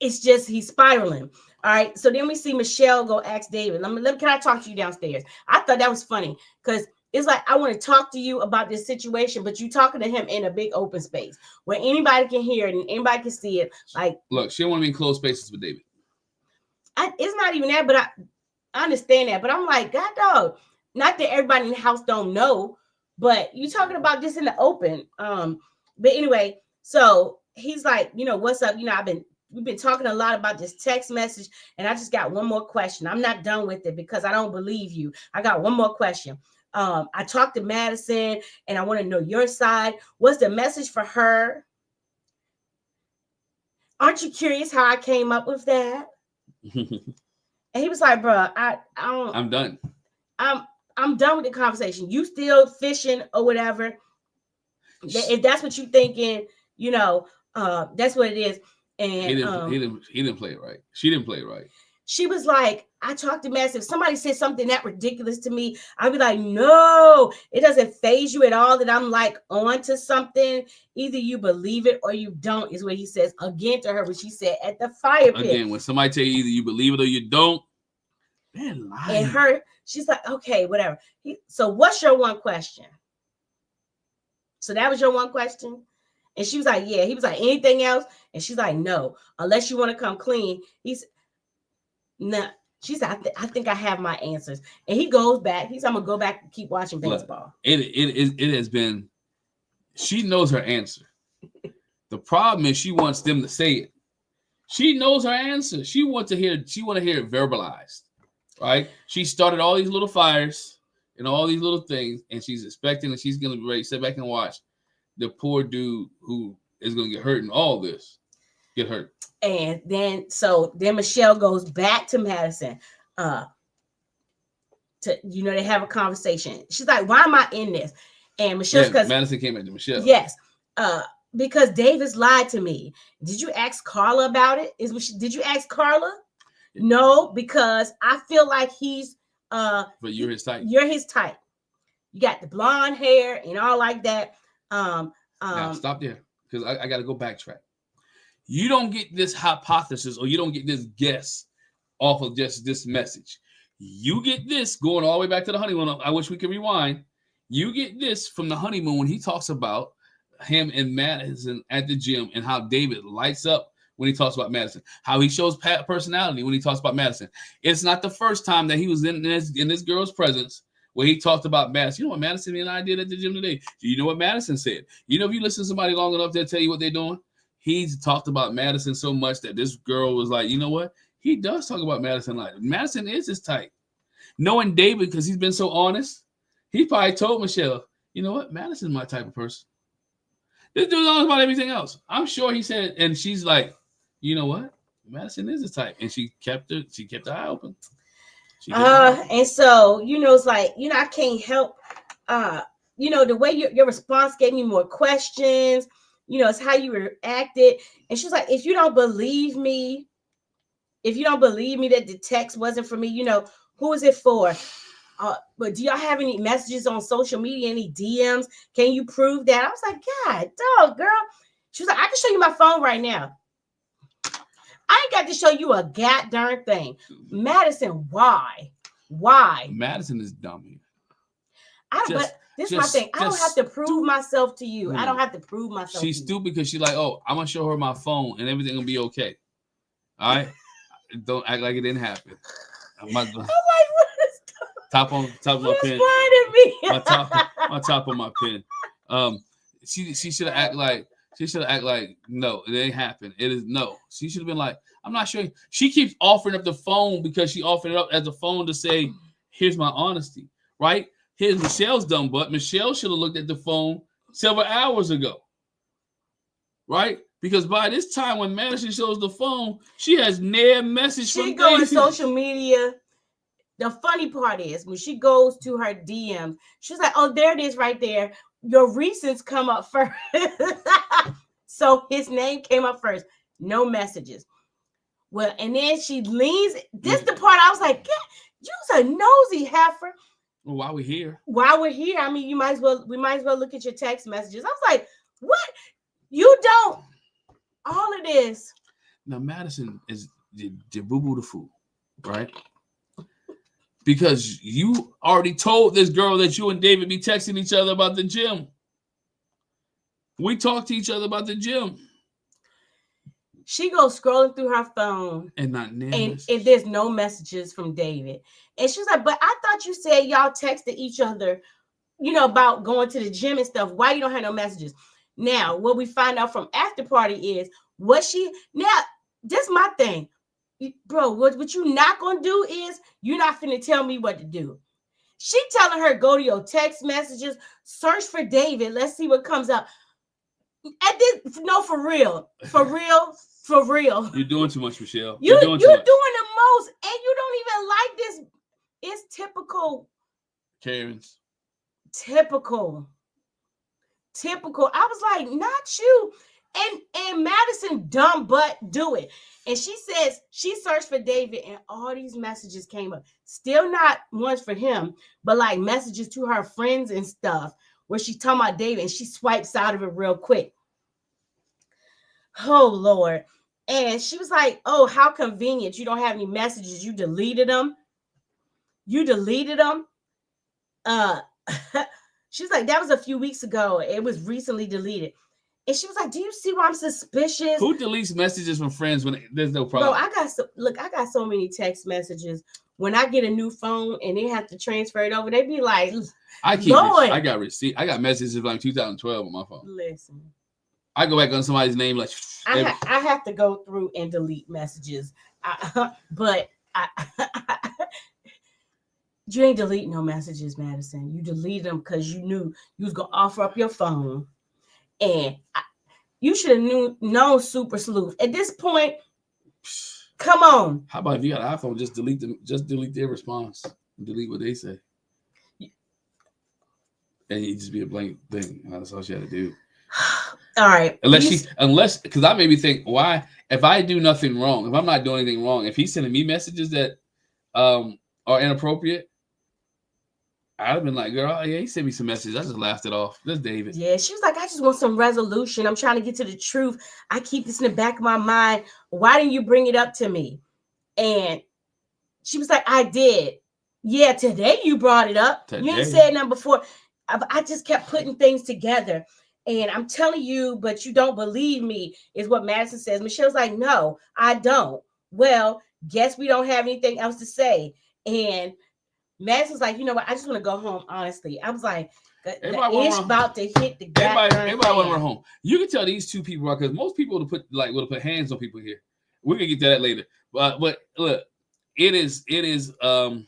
it's just he's spiraling. All right. So then we see Michelle go ask David, can I talk to you downstairs? I thought that was funny because it's like, I want to talk to you about this situation, but you talking to him in a big open space where anybody can hear it and anybody can see it. Like, look, she don't want to be in closed spaces with David. It's not even that, but I understand that. But I'm like, God dog, not that everybody in the house don't know, but you talking about this in the open. But anyway, so he's like, what's up? We've been talking a lot about this text message, and I just got one more question. I'm not done with it because I don't believe you. I got one more question. I talked to Madison and I want to know your side. What's the message for her? Aren't you curious how I came up with that? And he was like, bro, I don't, I'm done. I'm done with the conversation. You still fishing or whatever. If that's what you thinking, you know, that's what it is. And He didn't play it right. She didn't play it right. She was like, I talked to Max. If somebody said something that ridiculous to me, I'd be like, no, it doesn't phase you at all that I'm like on to something. Either you believe it or you don't, is what he says again to her, what she said at the fire pit. Again, when somebody tell you either you believe it or you don't, man, lying. And her, she's like, okay, whatever. So what's your one question? So that was your one question? And she was like, yeah. He was like, anything else? And she's like, no, unless you want to come clean. He's nah. She said, I think I have my answers. And he goes back. He said, I'm going to go back and keep watching baseball. It has been, she knows her answer. The problem is she wants them to say it. She knows her answer. She want to hear it verbalized, right? She started all these little fires and all these little things, and she's expecting that she's going to be ready to sit back and watch the poor dude who is going to get hurt in all this get hurt. And then Michelle goes back to Madison to, they have a conversation. She's like, why am I in this? And Michelle's because Madison came back to Michelle. Yes. Because Davis lied to me. Did you ask Carla about it? Did you ask Carla? No, because I feel like he's but you're his type. You're his type. You got the blonde hair and all like that. Now stop there, because I got to go backtrack. You don't get this hypothesis or you don't get this guess off of just this message. You get this going all the way back to the honeymoon. I wish we could rewind. You get this from the honeymoon when he talks about him and Madison at the gym and how David lights up when he talks about Madison, how he shows personality when he talks about Madison. It's not the first time that he was in this girl's presence where he talked about Madison. You know what Madison and I did at the gym today? Do you know what Madison said? You know, if you listen to somebody long enough, they'll tell you what they're doing. He's talked about Madison so much that this girl was like, you know what? He does talk about Madison like Madison is his type. Knowing David, because he's been so honest, he probably told Michelle, you know what? Madison's my type of person. This dude's honest about everything else. I'm sure he said, and she's like, you know what? Madison is his type. And she kept the eye open. And so, it's like, I can't help, the way your response gave me more questions, it's how you reacted. And she was like, if you don't believe me that the text wasn't for me, who is it for? But do y'all have any messages on social media, any DMs? Can you prove that? I was like, God, dog, girl. She was like, I can show you my phone right now. I ain't got to show you a goddamn thing. Madison, why? Madison is dumb. But this is my thing. I don't have to prove myself to you. I don't have to prove myself. She's stupid because she's like, oh, I'm gonna show her my phone and everything will be okay. All right, don't act like it didn't happen. I'm like, what is top of my pen? My top of my pen. She should have acted like no, it ain't happened. It is no. She should have been like, I'm not sure. She keeps offering up the phone because she offered it up as a phone to say, here's my honesty, right? Here's Michelle's dumb butt. Michelle should have looked at the phone several hours ago, right? Because by this time, when Madison shows the phone, she has no message from David. She goes on social media. The funny part is when she goes to her DMs, she's like, oh, there it is right there. Your recents come up first. So his name came up first. No messages. Well, and then she leans. This the part I was like, you's a nosy heifer. Well, while we're here, I mean, we might as well look at your text messages. I was like, what? You don't. All of this. Now, Madison is the boo-boo the fool, right? Because you already told this girl that you and David be texting each other about the gym. We talked to each other about the gym. She goes scrolling through her phone. And there's no messages from David. And she's like, but I thought you said y'all texted each other, about going to the gym and stuff. Why you don't have no messages? Now, what we find out from after party is this my thing. Bro, what you not gonna do is you're not finna tell me what to do. She telling her, go to your text messages, search for David. Let's see what comes up. For real. For real. You're doing too much, Michelle. You're doing doing too much. the most, and you don't even like this. It's typical. Karen's. Typical. I was like, not you. And Madison dumb butt do it. And she says she searched for David and all these messages came up. Still not ones for him, but like messages to her friends and stuff where she's talking about David and she swipes out of it real quick. Oh Lord. And she was like, oh, how convenient. You don't have any messages. You deleted them. She's like, that was a few weeks ago. It was recently deleted. And she was like, do you see why I'm suspicious? Who deletes messages from friends when there's no problem? Bro, I got so many text messages. When I get a new phone and they have to transfer it over, they be like, I got receipt. I got messages like 2012 on my phone. Listen. I go back on somebody's name like I have to go through and delete messages. But you ain't delete no messages, Madison. You deleted them because you knew you was gonna offer up your phone. And you should have known Super Sleuth. At this point, come on. How about if you got an iPhone, just delete them, just delete their response. Delete what they say. And you just be a blank thing. That's all she had to do. All right. Unless because I maybe think, why if I do nothing wrong, if I'm not doing anything wrong, if he's sending me messages that are inappropriate, I'd have been like, girl, yeah, he sent me some messages. I just laughed it off. That's David. Yeah, she was like, I just want some resolution. I'm trying to get to the truth. I keep this in the back of my mind. Why didn't you bring it up to me? And she was like, I did. Yeah, today you brought it up. Today. You ain't said nothing before. I just kept putting things together. And I'm telling you, but you don't believe me, is what Madison says. Michelle's like, no, I don't. Well, guess we don't have anything else to say. And Madison's like, you know what? I just want to go home, honestly. I was like, the ish about to hit the gap. Everybody want to run home. You can tell these two people are, because most people would have put hands on people here. We're gonna get to that later. But look, it is that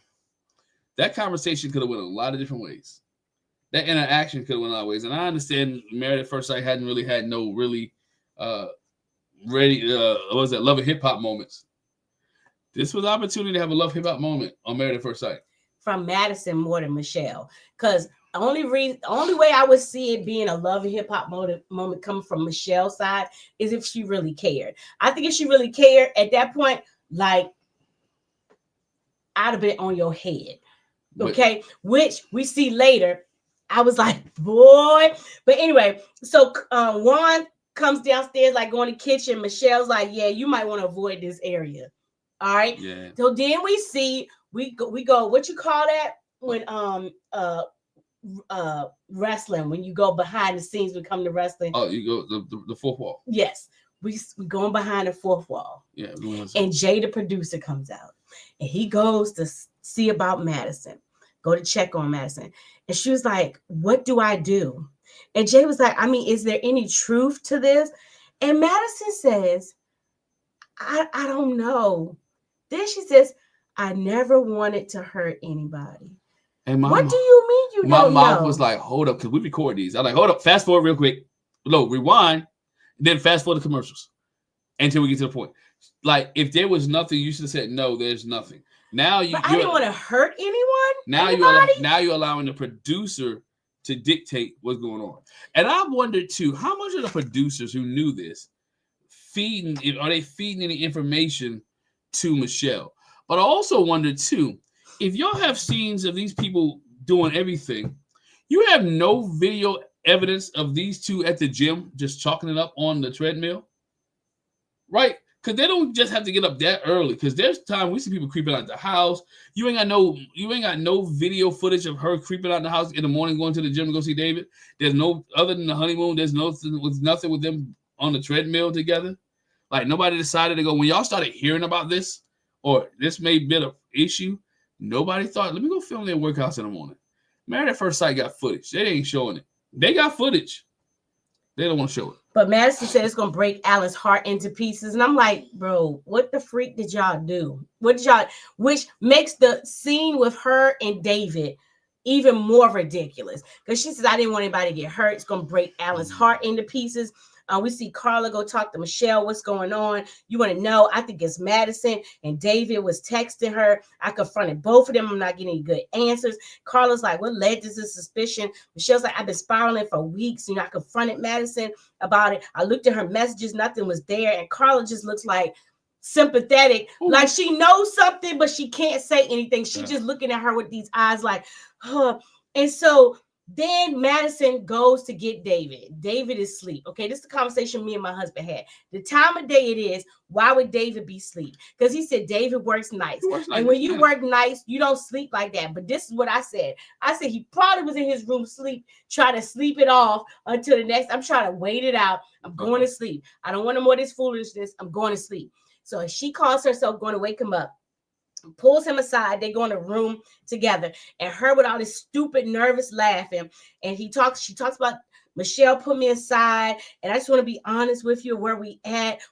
conversation could have went a lot of different ways. That interaction could have went a lot of ways. And I understand Married at First Sight hadn't really had no really love and hip hop moments. This was an opportunity to have a love hip hop moment on Married at First Sight. From Madison more than Michelle, because the only way I would see it being a love and hip hop moment coming from Michelle's side is if she really cared. I think if she really cared at that point, like, I'd have been on your head, okay? Which we see later. I was like, boy. But anyway, so Juan comes downstairs, like going to the kitchen. Michelle's like, yeah, you might want to avoid this area. All right. Yeah. So then we see. We go, what you call that when wrestling, when you go behind the scenes, we come to wrestling. Oh, you go the fourth wall. Yes. We going behind the fourth wall. Yeah. And Jay, the producer, comes out and he goes to see about Madison, go to check on Madison. And she was like, what do I do? And Jay was like, I mean, is there any truth to this? And Madison says, I don't know. Then she says, I never wanted to hurt anybody. And what do you mean you don't know? My mouth was like, hold up, because we record these. I'm like, hold up, fast forward real quick. No, rewind, then fast forward to commercials until we get to the point. Like, if there was nothing, you should have said, no, there's nothing. Now I didn't want to hurt anyone. Now you're allowing the producer to dictate what's going on. And I wondered too, how much of the producers who knew this are they feeding any information to Michelle? But I also wonder too, if y'all have scenes of these people doing everything, you have no video evidence of these two at the gym just chalking it up on the treadmill, right? Because they don't just have to get up that early. Because there's time we see people creeping out the house. You ain't got no video footage of her creeping out the house in the morning going to the gym to go see David. There's no, other than the honeymoon, there's nothing with them on the treadmill together. Like, nobody decided to go, when y'all started hearing about this, or this may be an issue, nobody thought, let me go film their workouts in the morning. Married at First Sight got footage. They ain't showing it. They got footage. They don't want to show it. But Madison said it's going to break Alan's heart into pieces. And I'm like, bro, what the freak did y'all do? Which makes the scene with her and David even more ridiculous. Because she says, I didn't want anybody to get hurt. It's going to break Alan's heart into pieces. We see Carla go talk to Michelle. What's going on? You want to know? I think it's Madison and David was texting her. I confronted both of them. I'm not getting any good answers. Carla's like, what led to this suspicion? Michelle's like, I've been spiraling for weeks. I confronted Madison about it. I looked at her messages. Nothing was there. And Carla just looks like sympathetic, like she knows something, but she can't say anything. She's just looking at her with these eyes like, huh. And so then Madison goes to get David. David is asleep. Okay, this is the conversation me and my husband had. The time of day it is, why would David be asleep? Because he said David works nights. And when you work nights, you don't sleep like that. But this is what I said. I said he probably was in his room sleep, trying to sleep it off until the next. I'm trying to wait it out. I'm going to sleep. I don't want no more of this foolishness. I'm going to sleep. So she calls herself going to wake him up, pulls him aside. They go in a room together, and her with all this stupid, nervous laughing. And she talks about Michelle put me aside, and I just want to be honest with you where I'm at.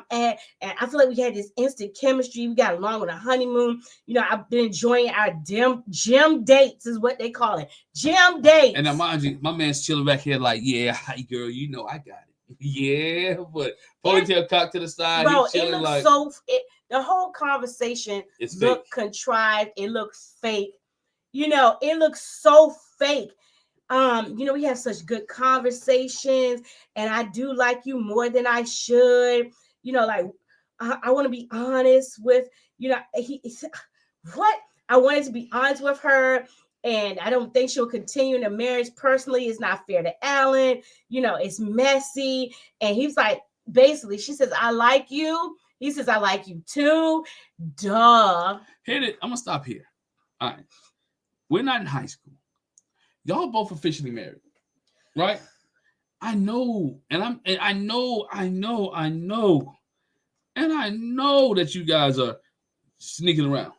And I feel like we had this instant chemistry. We got along with a honeymoon. I've been enjoying our gym dates, is what they call it. Gym dates. And now, mind you, my man's chilling back here like, yeah, hi, girl, I got it. Yeah, but ponytail cocked to the side. Bro, it looks like, the whole conversation looked contrived. It looked fake. It looks so fake. We have such good conversations, and I do like you more than I should. I want to be honest with, what? I wanted to be honest with her. And I don't think she'll continue in the marriage. Personally, it's not fair to Alan. It's messy. And he's like, basically, she says, I like you. He says, I like you too. Duh. Hit it. I'm going to stop here. All right. We're not in high school. Y'all both officially married, right? I know. And I know that you guys are sneaking around.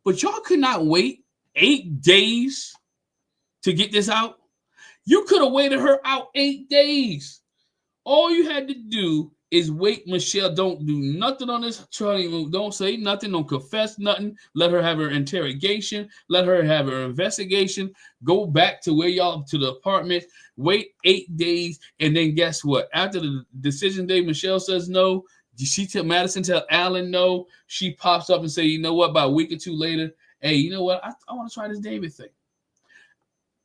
But y'all could not wait 8 days to get this out. You could have waited her out 8 days. All you had to do is wait. Michelle, don't do nothing on this honeymoon. Don't say nothing. Don't confess nothing. Let her have her interrogation. Let her have her investigation. Go back to to the apartment. Wait 8 days. And then guess what? After the decision day, Michelle says no. Madison tell Alan no. She pops up and say, you know what? About a week or two later, hey, you know what? I want to try this David thing.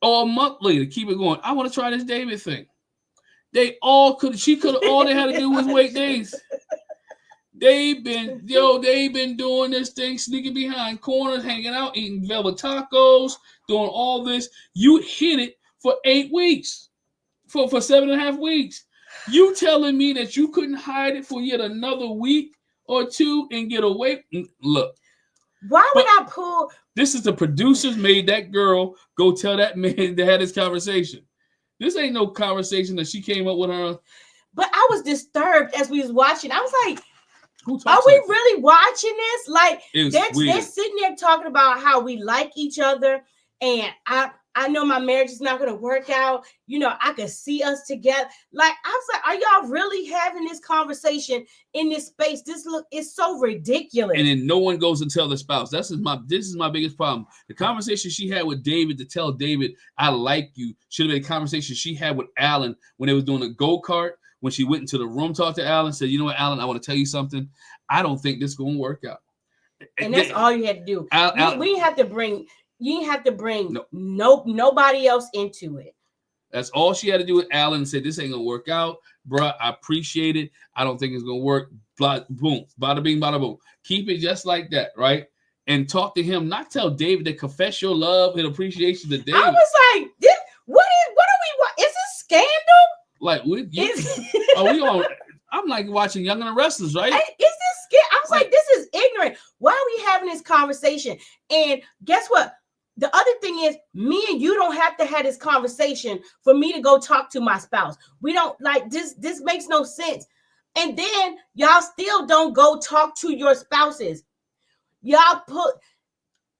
Or a month later, keep it going. I want to try this David thing. All they had to do was wait days. They've been doing this thing, sneaking behind corners, hanging out, eating velvet tacos, doing all this. You hit it for 8 weeks, for 7.5 weeks. You telling me that you couldn't hide it for yet another week or two and get away? Look. Why would I pull? This is the producers made that girl go tell that man they had this conversation. This ain't no conversation that she came up with her. But I was disturbed as we was watching. I was like, are we really watching this? Like, they're sitting there talking about how we like each other. And I know my marriage is not going to work out. I could see us together. Like, I was like, are y'all really having this conversation in this space? It's so ridiculous. And then no one goes and tell the spouse. This is my biggest problem. The conversation she had with David to tell David, I like you, should have been a conversation she had with Alan when they was doing a go-kart. When she went into the room, talked to Alan, said, you know what, Alan, I want to tell you something. I don't think this is going to work out. And that's all you had to do. We didn't have to bring... You didn't have to bring nobody else into it. That's all she had to do with Alan and said, this ain't going to work out. Bruh, I appreciate it. I don't think it's going to work. Blah, boom. Bada bing, bada boom. Keep it just like that, right? And talk to him. Not tell David to confess your love and appreciation to David. I was like, what are we... Is this scandal? Like, are we on... I'm like watching Young and the Restless, right? Is this scandal? I was like, this is ignorant. Why are we having this conversation? And guess what? The other thing is, me and you don't have to have this conversation for me to go talk to my spouse. We don't like this. This makes no sense. And then y'all still don't go talk to your spouses.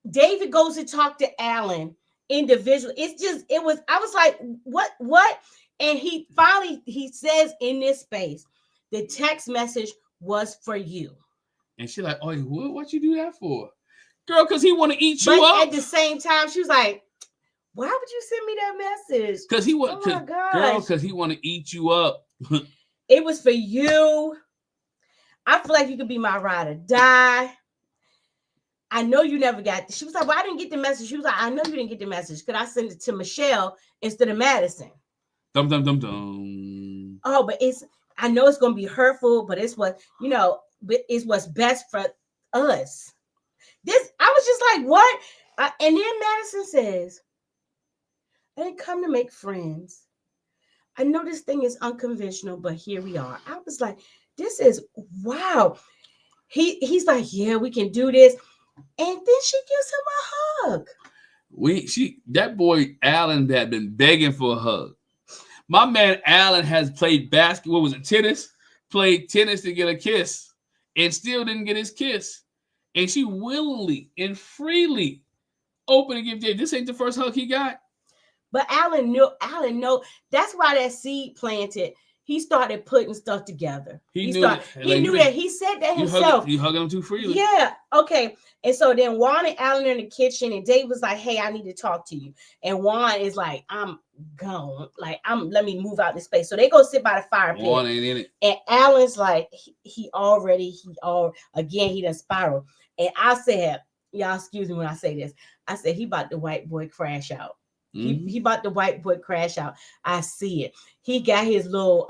David goes to talk to Alan individually. I was like, what? And he says in this space, the text message was for you. And she's like, oh, what you do that for? Girl, because he want to eat you up. But at the same time, she was like, why would you send me that message? Because he want to eat you up. It was for you. I feel like you could be my ride or die. I know you never got. She was like, well, I didn't get the message. She was like, I know you didn't get the message. Could I send it to Michelle instead of Madison? Dum dum dum dum. Oh, but I know it's gonna be hurtful, but it's what it's what's best for us. This I was just like, what? And then Madison says, I didn't come to make friends. I know this thing is unconventional, but here we are. I was like, this is wow. He's like, yeah, we can do this. And then she gives him a hug. That boy Allen had been begging for a hug. My man Allen has played basketball. Was it tennis? Played tennis to get a kiss, and still didn't get his kiss. And she willingly and freely opened and give Jay. This ain't the first hug he got. But Allen knew. That's why that seed planted. He started putting stuff together. He knew that. He said that himself. You hugging him too freely. Yeah. Okay. And so then Juan and Allen are in the kitchen, and Dave was like, "Hey, I need to talk to you." And Juan is like, "I'm gone. Like, let me move out this space." So they go sit by the fire pit. Juan ain't in it. And Allen's like, he done spiraled. And I said, y'all excuse me when I say this. I said he about the white boy crash out. Mm-hmm. He about the white boy crash out. I see it. He got his little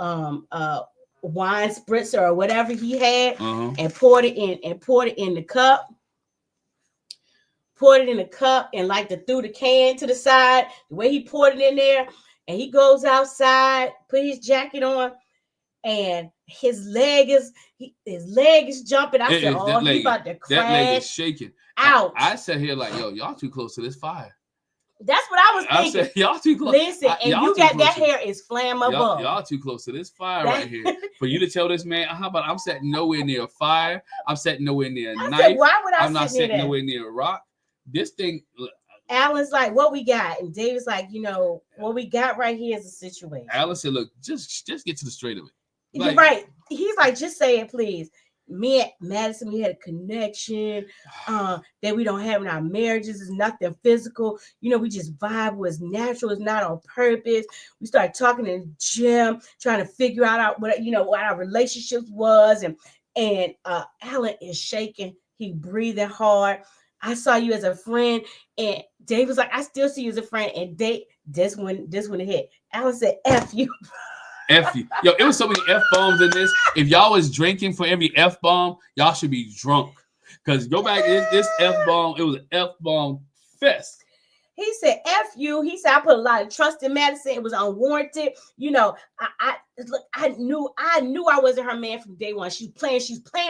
wine spritzer or whatever he had, and poured it in the cup. Poured it in the cup and like threw the can to the side. The way he poured it in there, and he goes outside, put his jacket on, and his leg is jumping. I said, "Oh, he about to crash." That leg is shaking. Out. I sat here like, "Yo, y'all too close to this fire." That's what I was thinking. I said, y'all too close. Listen, and you got that hair is flammable. Y'all too close to this fire right here. For you to tell this man, how about I'm sitting nowhere near a fire. I'm sitting nowhere near a knife. Said, why would I'm not sitting nowhere near a rock. This thing. Alan's like, what we got? And David's like, what we got right here is a situation. Alan said, look, just get to the straight of it. You're right. He's like, just say it, please. Me and Madison, we had a connection that we don't have in our marriages. It's nothing physical. We just vibe. Was natural. It's not on purpose. We started talking in the gym, trying to figure out what our relationships was. And Alan is shaking. He breathing hard. I saw you as a friend. And Dave was like, I still see you as a friend. And this one it hit. Alan said, F you. F you. Yo, it was so many F bombs in this. If y'all was drinking for every F bomb, y'all should be drunk. Because go back, this F bomb, it was an F bomb fest. He said, F you. He said, I put a lot of trust in Madison. It was unwarranted. I knew I wasn't her man from day one. She's playing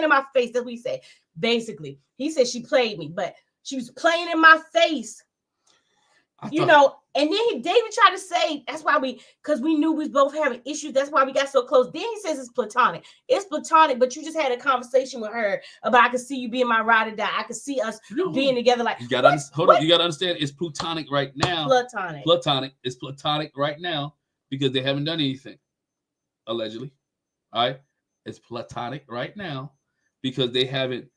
in my face. That's what he said. Basically, he said she played me, but she was playing in my face. And then David tried to say that's why because we knew we was both having issues. That's why we got so close. Then he says it's platonic. It's platonic, but you just had a conversation with her about I could see you being my ride or die. I could see us being together. Like you gotta You gotta understand it's platonic right now. Platonic. It's platonic right now because they haven't done anything. Allegedly. All right. It's platonic right now because they haven't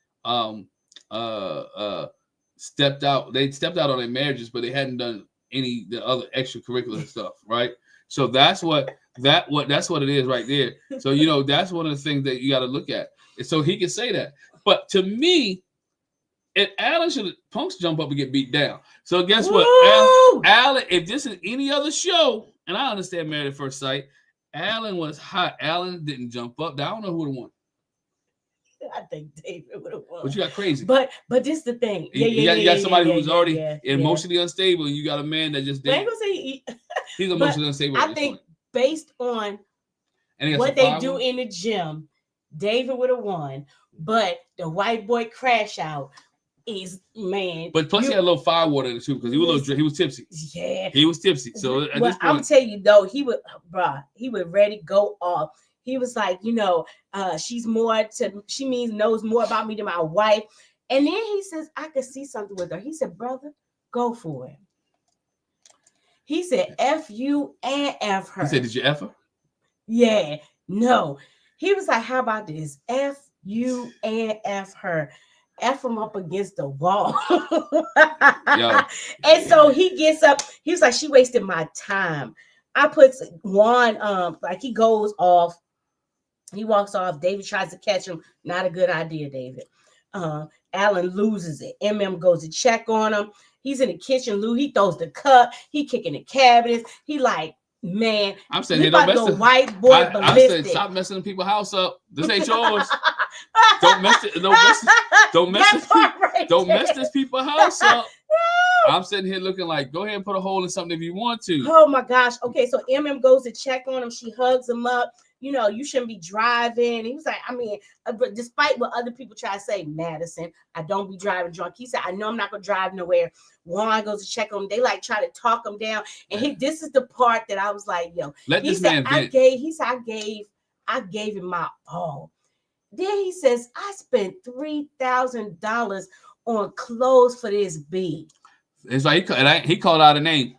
stepped out. They stepped out on their marriages, but they hadn't done the other extracurricular stuff, right? So that's what it is right there. So that's one of the things that you got to look at. And so he can say that. But to me, Alan should punks jump up and get beat down. So guess what? Alan, if this is any other show, and I understand Married at First Sight, Alan was hot. Alan didn't jump up. I don't know who would have won. I think David would have won. But you got crazy. But this is the thing. You got somebody who's already emotionally unstable, and you got a man that just did. He's emotionally unstable. I think based on what they do in the gym, David would have won. But the white boy crash out is man. But plus he had a little fire water in it too because he was tipsy. Yeah, he was tipsy. So at this point, I'm telling you though, he would ready go off. He was like, she knows more about me than my wife. And then he says, I could see something with her. He said, brother, go for it. He said, F you and F her. He said, did you F her? Yeah, no. He was like, how about this? F you and F her. F him up against the wall. And so he gets up. He was like, she wasted my time. I put Juan, like he goes off. He walks off. David tries to catch him. Not a good idea, David. Alan loses it. Goes to check on him. He's in the kitchen. He throws the cup. He kicking the cabinets. He like, man, I'm saying, he hey, don't about to mess go the. white boy I ballistic. said, stop messing people's house up. This ain't yours. Don't mess it. Don't mess this. Don't mess this people's house up. I'm sitting here looking like, go ahead and put a hole in something if you want to. Oh my gosh. Okay, so goes to check on him. She hugs him up. You know, you shouldn't be driving. He was like, I mean, but despite what other people try to say, Madison, I don't be driving drunk. He said, I know I'm not gonna drive nowhere. Juan goes to check on him. They like try to talk him down. And this is the part that I was like, yo, let this man vent. I gave him my all. Then he says, I spent $3,000 on clothes for this B. It's like he called out a name.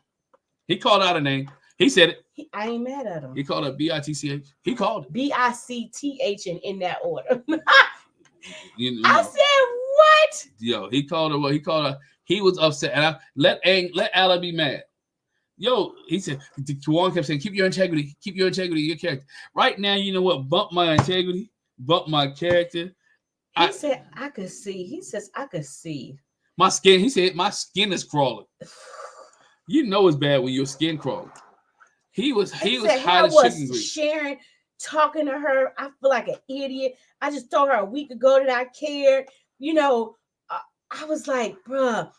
He called out a name. He said it. I ain't mad at him. He called it BITCH. He called it BICTH in that order. I said, what? Yo, he called her what? He called her. He was upset. And let Alan be mad. Yo, he said, Juan kept saying, keep your integrity, your character. Right now, you know what? Bump my integrity, bump my character. He said, I could see. He says, I could see. My skin, he said, my skin is crawling. You know it's bad when your skin crawling. He was hot as chicken grease. Sharon talking to her. I feel like an idiot. I just told her a week ago that I cared. You know, I was like, bruh,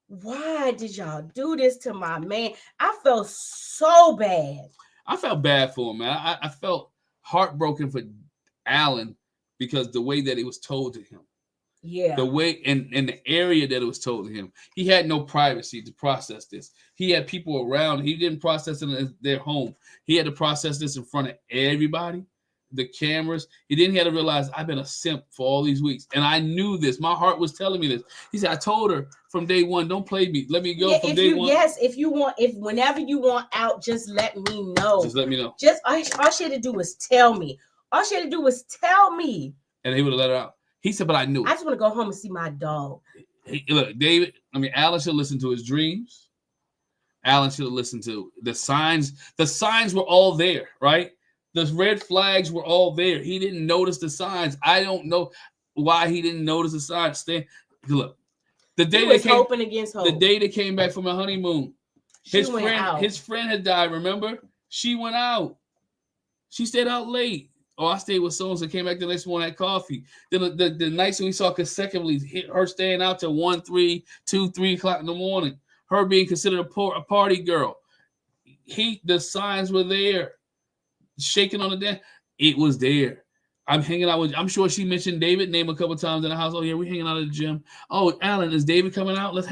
why did y'all do this to my man? I felt so bad. I felt bad for him, man. I felt heartbroken for Alan because the way that it was told to him. Yeah. The way in the area that it was told to him. He had no privacy to process this. He had people around. He didn't process it in their home. He had to process this in front of everybody, the cameras. He had to realize I've been a simp for all these weeks. And I knew this. My heart was telling me this. He said, I told her from day one, don't play me. Let me go from day one. Yes, whenever you want out, just let me know. Just let me know. Just all she had to do was tell me. All she had to do was tell me. And he would have let her out. He said, but I knew it. I just want to go home and see my dog. Look, David, Alan should listen to his dreams. Alan should have listened to the signs. The signs were all there, right? The red flags were all there. He didn't notice the signs. I don't know why he didn't notice the signs. Look, the day the day they came back from a honeymoon, his friend had died. Remember, she went out. She stayed out late. Oh, I stayed with so-and-so, came back the next morning, had coffee. Then the nights we saw consecutively, her staying out till 1, 3, 2, 3 o'clock in the morning. Her being considered a party girl. The signs were there. Shaking on the dance. It was there. I'm hanging out with, I'm sure she mentioned David name a couple times in the house. Oh, yeah, we're hanging out at the gym. Oh, Alan, is David coming out? Let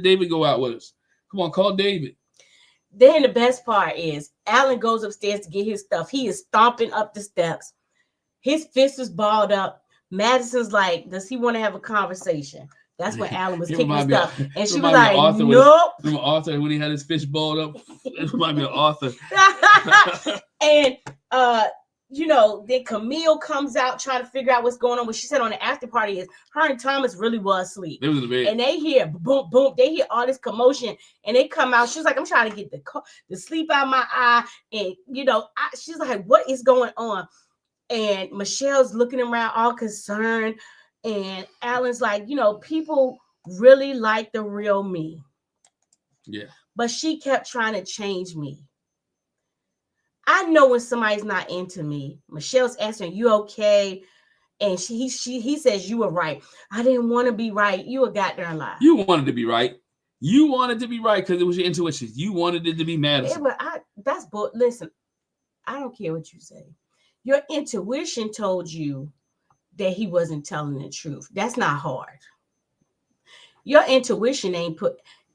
David go out with us. Come on, call David. Then the best part is Alan goes upstairs to get his stuff. He is stomping up the steps. His fist is balled up. Madison's like, does he want to have a conversation? That's when Alan was kicking stuff. And she was like, nope. Remember Arthur when he had his fist balled up? It reminded me of Arthur. And then Camille comes out trying to figure out what's going on. What she said on the after party is her and Thomas really was asleep. They was in the bed. And they hear boom, boom. They hear all this commotion, and they come out. She was like, "I'm trying to get the sleep out of my eye," and she's like, "What is going on?" And Michelle's looking around, all concerned, and Alan's like, people really like the real me. Yeah. But she kept trying to change me. I know when somebody's not into me. Michelle's asking, "You okay?" And he says, "You were right. I didn't want to be right. You a goddamn lie." You wanted to be right. You wanted to be right because it was your intuition. You wanted it to be Madison. Yeah, but listen, I don't care what you say. Your intuition told you that he wasn't telling the truth. That's not hard. Your intuition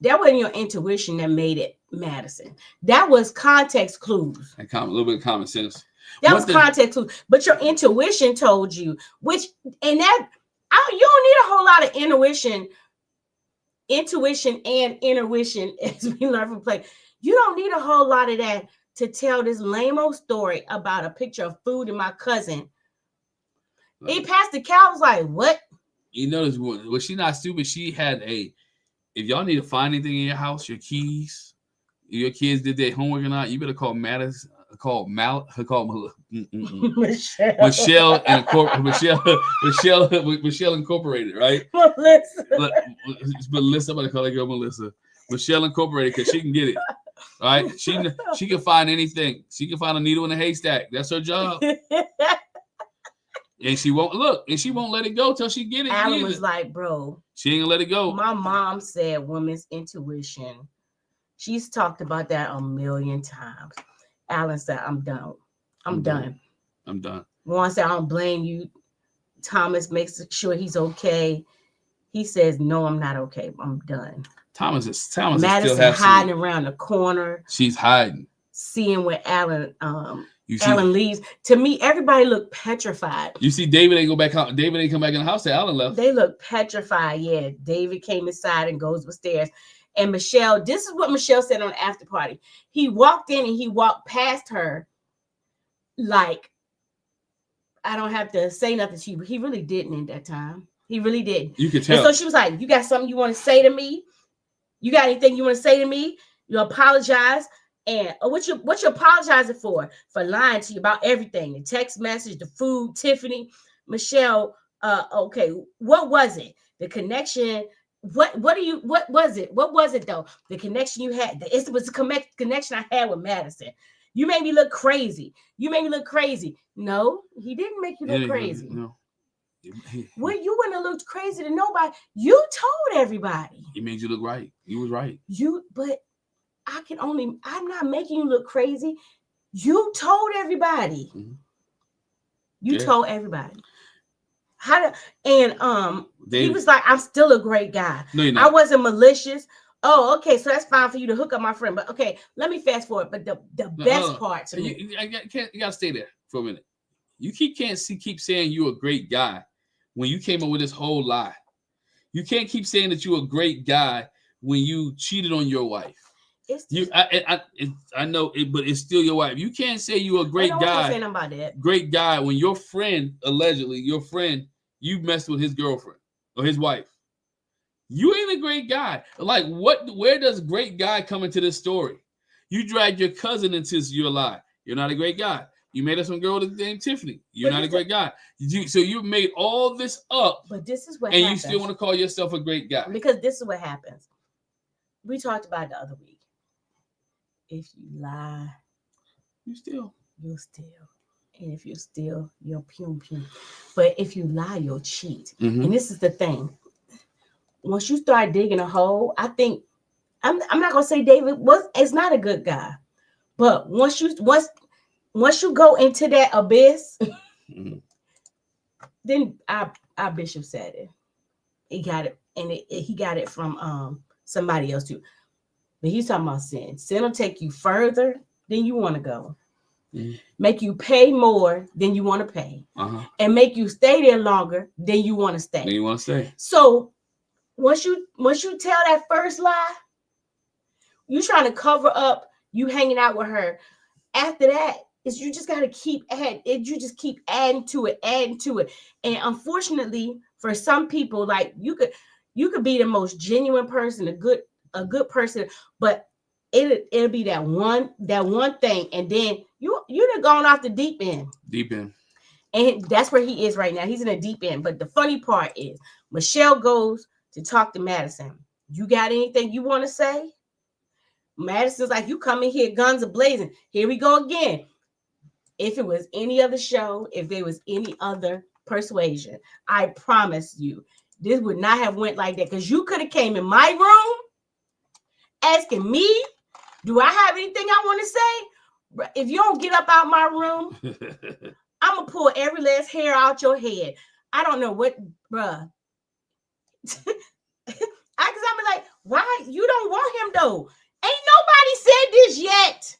that wasn't your intuition that made it Madison. That was context clues. And a little bit of common sense. That was context clues. But your intuition told you, you don't need a whole lot of intuition and intuition, as we learn from play. You don't need a whole lot of that to tell this lame-o story about a picture of food and my cousin. He passed the cow. I was like, what? Was she not stupid? She had if y'all need to find anything in your house, your keys, your kids did their homework or not, you better call Madison called Michelle. Michelle Incorporated, right? Melissa. Melissa, somebody call that girl Melissa. Michelle Incorporated, because she can get it, right? She can find anything. She can find a needle in a haystack. That's her job. And she won't let it go till she get it. Alan was like, bro, she ain't gonna let it go. My mom said women's intuition. She's talked about that a million times. Alan said, I'm done. I'm done. Juan said, I don't blame you. Thomas makes sure he's okay. He says, no, I'm not okay. I'm done. Thomas Madison still hiding around the corner. She's hiding. Seeing where Alan leaves. To me, everybody looked petrified. You see, David ain't go back home. David ain't come back in the house that Alan left. They look petrified. Yeah, David came inside and goes upstairs. And Michelle, this is what Michelle said on the after party. He walked in and he walked past her like, I don't have to say nothing to you. He really didn't in that time. He really didn't. You could tell. And so she was like, you got something you want to say to me? You got anything you want to say to me? You apologize. And what you apologizing for? For lying to you about everything. The text message, the food, Tiffany, Michelle. Okay, what was it? The connection. What was it? What was it though? The connection you had. It was the connection I had with Madison. You made me look crazy. No, he didn't make you look crazy. No. Well, you wouldn't have looked crazy to nobody. You told everybody. He made you look right. You was right. But I'm not making you look crazy. You told everybody. Mm-hmm. You told everybody. He was like, I'm still a great guy. No, you're not. I wasn't malicious. Oh, okay. So that's fine for you to hook up my friend. But okay, let me fast forward. But the best part to me. You gotta stay there for a minute. You keep saying you're a great guy when you came up with this whole lie. You can't keep saying that you're a great guy when you cheated on your wife. I know it, but it's still your wife. You can't say you're a great guy. About that. Great guy when your friend, allegedly, you messed with his girlfriend or his wife. You ain't a great guy. Like, where does great guy come into this story? You dragged your cousin into your lie. You're not a great guy. You made up some girl named Tiffany. You're not a great guy. So you made all this up. But this is what happens. And you still want to call yourself a great guy. Because this is what happens. We talked about it the other week. If you lie, you'll steal. And if you steal, you'll pum. But if you lie, you'll cheat. Mm-hmm. And this is the thing. Once you start digging a hole, I think I'm not gonna say David is not a good guy. But once you go into that abyss, mm-hmm. Then our bishop said it. He got it, and he got it from somebody else too. But he's talking about sin. Sin will take you further than you want to go. Mm-hmm. Make you pay more than you want to pay. Uh-huh. And make you stay there longer than you want to stay. So once you tell that first lie, you trying to cover up you hanging out with her. After that, you just got to keep adding. You just keep adding to it. And unfortunately, for some people, like you could be the most genuine person, a good person, but it'll be that one thing, and then you'd have gone off the deep end. And that's where he is right now. He's in the deep end. But the funny part is Michelle goes to talk to Madison. You got anything you want to say? Madison's like, you come in here guns a-blazing. Here we go again. If it was any other show, if there was any other persuasion, I promise you, this would not have went like that, because you could have came in my room asking me, do I have anything I want to say? If you don't get up out my room, I'm going to pull every last hair out your head. I don't know what, bruh. Because I'm like, why? You don't want him, though. Ain't nobody said this yet.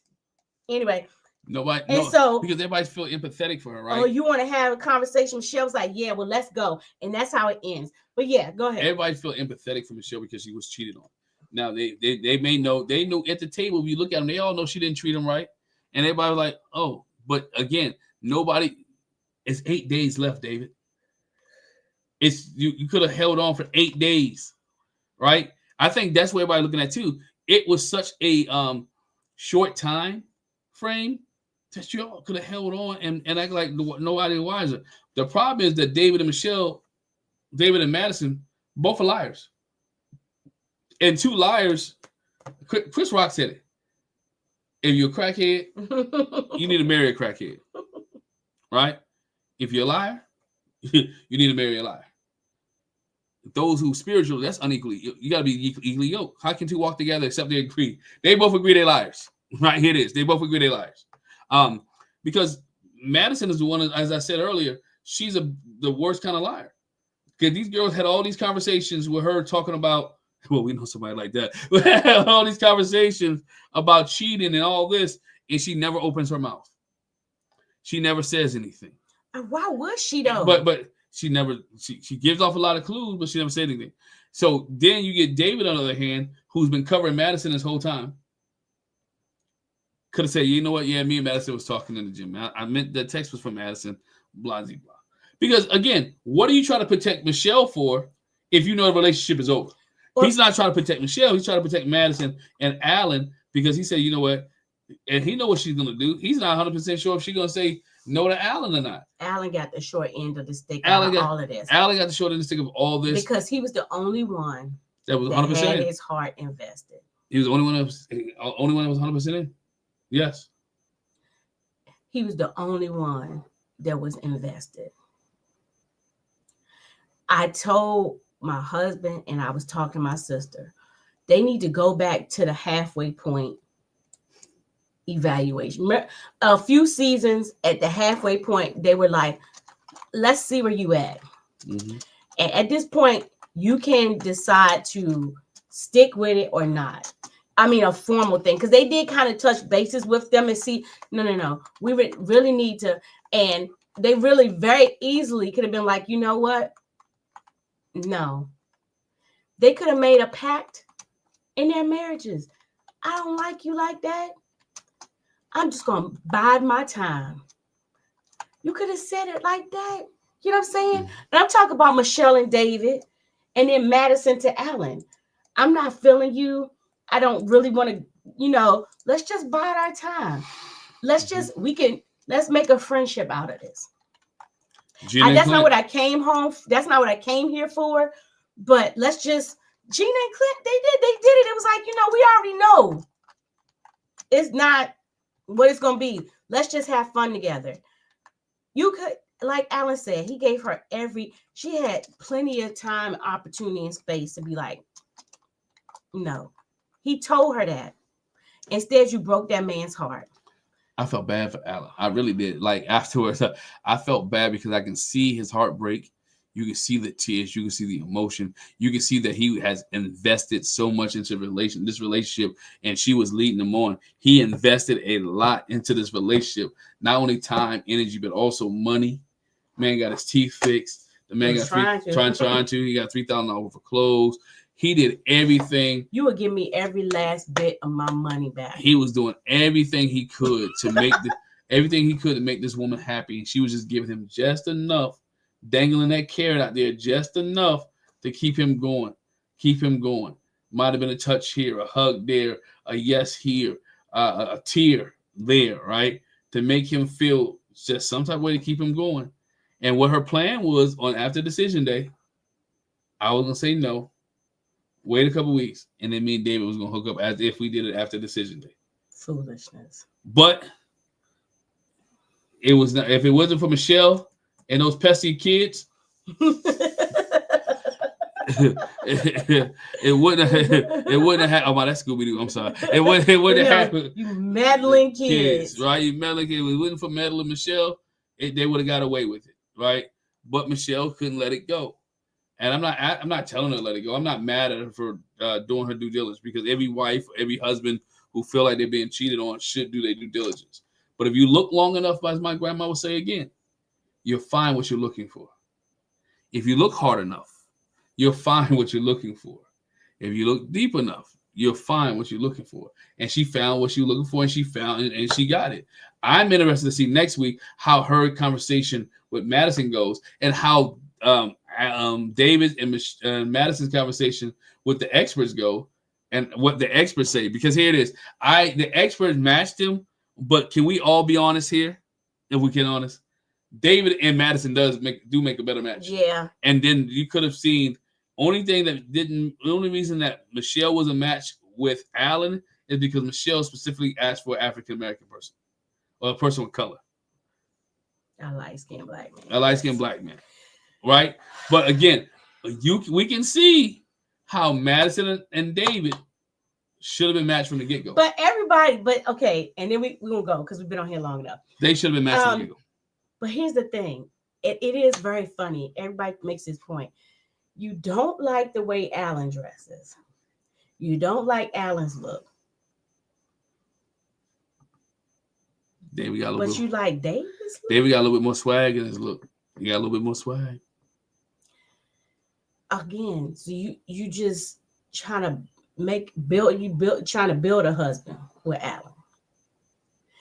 Anyway. Nobody. And so, because everybody's feel empathetic for her, right? Oh, you want to have a conversation? Michelle's like, yeah, well, let's go. And that's how it ends. But yeah, go ahead. Everybody feel empathetic for Michelle because she was cheated on. Now, they may know, they knew at the table, if you look at them, they all know she didn't treat them right. And everybody was like, oh, but again, it's 8 days left, David. It's you could have held on for 8 days, right? I think that's what everybody looking at too. It was such a short time frame that you all could have held on and act like nobody wiser. The problem is that David and Madison, both are liars. And two liars, Chris Rock said it. If you're a crackhead, you need to marry a crackhead. Right? If you're a liar, you need to marry a liar. Those who spiritual, that's unequally. You got to be equally yoked. How can two walk together except they agree? They both agree they're liars. Right? Here it is. They both agree they're liars. Because Madison is the one, as I said earlier, she's the worst kind of liar. Because these girls had all these conversations with her talking about, well, we know somebody like that. All these conversations about cheating and all this, and she never opens her mouth. She never says anything. Why would she though? But she never, she gives off a lot of clues, but she never said anything. So then you get David, on the other hand, who's been covering Madison this whole time. Could have said, you know what? Yeah, me and Madison was talking in the gym. I meant the text was from Madison, blah, blah, blah. Because, again, what are you trying to protect Michelle for if you know the relationship is over? Well, he's not trying to protect Michelle. He's trying to protect Madison and Alan because he said, you know what? And he knows what she's going to do. He's not 100% sure if she's going to say no to Alan or not. Alan got the short end of the stick of all of this. Alan got the short end of the stick of all this. Because he was the only one that was 100% had his heart invested. He was the only one that was 100% in? Yes. He was the only one that was invested. I told my husband and I was talking to my sister, they need to go back to the halfway point evaluation. A few seasons at the halfway point, they were like, let's see where you at. Mm-hmm. And at this point, you can decide to stick with it or not. I mean, a formal thing, because they did kind of touch bases with them and see, no. We really need to, and they really very easily could have been like, you know what? No. They could have made a pact in their marriages. I don't like you like that. I'm just going to bide my time. You could have said it like that. You know what I'm saying? And I'm talking about Michelle and David, and then Madison to Alan. I'm not feeling you. I don't really want to, let's just bide our time. Let's make a friendship out of this. That's not what I came home. That's not what I came here for. But let's just, Gina and Clint, they did it. It was like, we already know. It's not what it's going to be. Let's just have fun together. You could, like Alan said, he gave her she had plenty of time, opportunity, and space to be like, no. He told her that. Instead, you broke that man's heart. I felt bad for Alan. I really did. Like afterwards, I felt bad because I can see his heart break. You can see the tears. You can see the emotion. You can see that he has invested so much into this relationship, and she was leading him on. He invested a lot into this relationship, not only time, energy, but also money. Man got his teeth fixed. The man got trying to. He got $3,000 for clothes. He did everything. You would give me every last bit of my money back. He was doing everything he could to make this woman happy. And she was just giving him just enough, dangling that carrot out there, just enough to keep him going. Might have been a touch here, a hug there, a yes here, a tear there, right? To make him feel just some type of way to keep him going. And what her plan was on after decision day, I was going to say no. Wait a couple weeks, and then me and David was going to hook up as if we did it after decision day. Foolishness. But it was not, if it wasn't for Michelle and those pesky kids, it wouldn't have. Oh my, that's Scooby-Doo. I'm sorry. It wouldn't have happened. You meddling kids, right? You meddling kids. If it wasn't for meddling Michelle, they would have got away with it, right? But Michelle couldn't let it go. And I'm not telling her to let it go. I'm not mad at her for doing her due diligence, because every wife, every husband who feel like they're being cheated on should do their due diligence. But if you look long enough, as my grandma would say again, you'll find what you're looking for. If you look hard enough, you'll find what you're looking for. If you look deep enough, you'll find what you're looking for. And she found what she was looking for, and she found it, and she got it. I'm interested to see next week how her conversation with Madison goes, and how David and Madison's conversation with the experts go, and what the experts say. Because here it is, the experts matched him But can we all be honest here? If we can honest, David and Madison do make a better match. Yeah. And then you could have seen the only reason that Michelle was a match with Alan is because Michelle specifically asked for an African American person or a person with color. A light-skinned black man. A light-skinned black man. Right? But again, we can see how Madison and David should have been matched from the get-go. But okay, and then we won't go because we've been on here long enough. They should have been matched from the get-go. But here's the thing. It is very funny. Everybody makes this point. You don't like the way Alan dresses. You don't like Alan's look. David got a little bit. But you like David's look? David got a little bit more swag in his look. He got a little bit more swag. Again, so you just trying to trying to build a husband with Alan.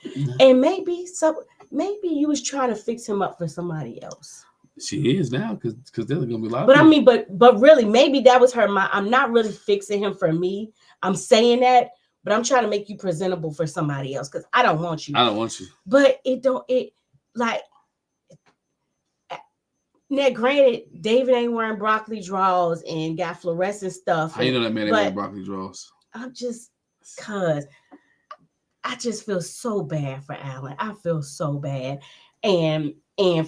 Mm-hmm. And maybe you was trying to fix him up for somebody else. She is now because there's gonna be a lot. But I mean, but really, maybe that was her mind. I'm not really fixing him for me. I'm saying that, but I'm trying to make you presentable for somebody else because I don't want you. I don't want you. But now, granted, David ain't wearing broccoli drawers and got fluorescent stuff. How you know that man ain't wearing broccoli drawers? I'm just because I just feel so bad for Alan. I feel so bad, and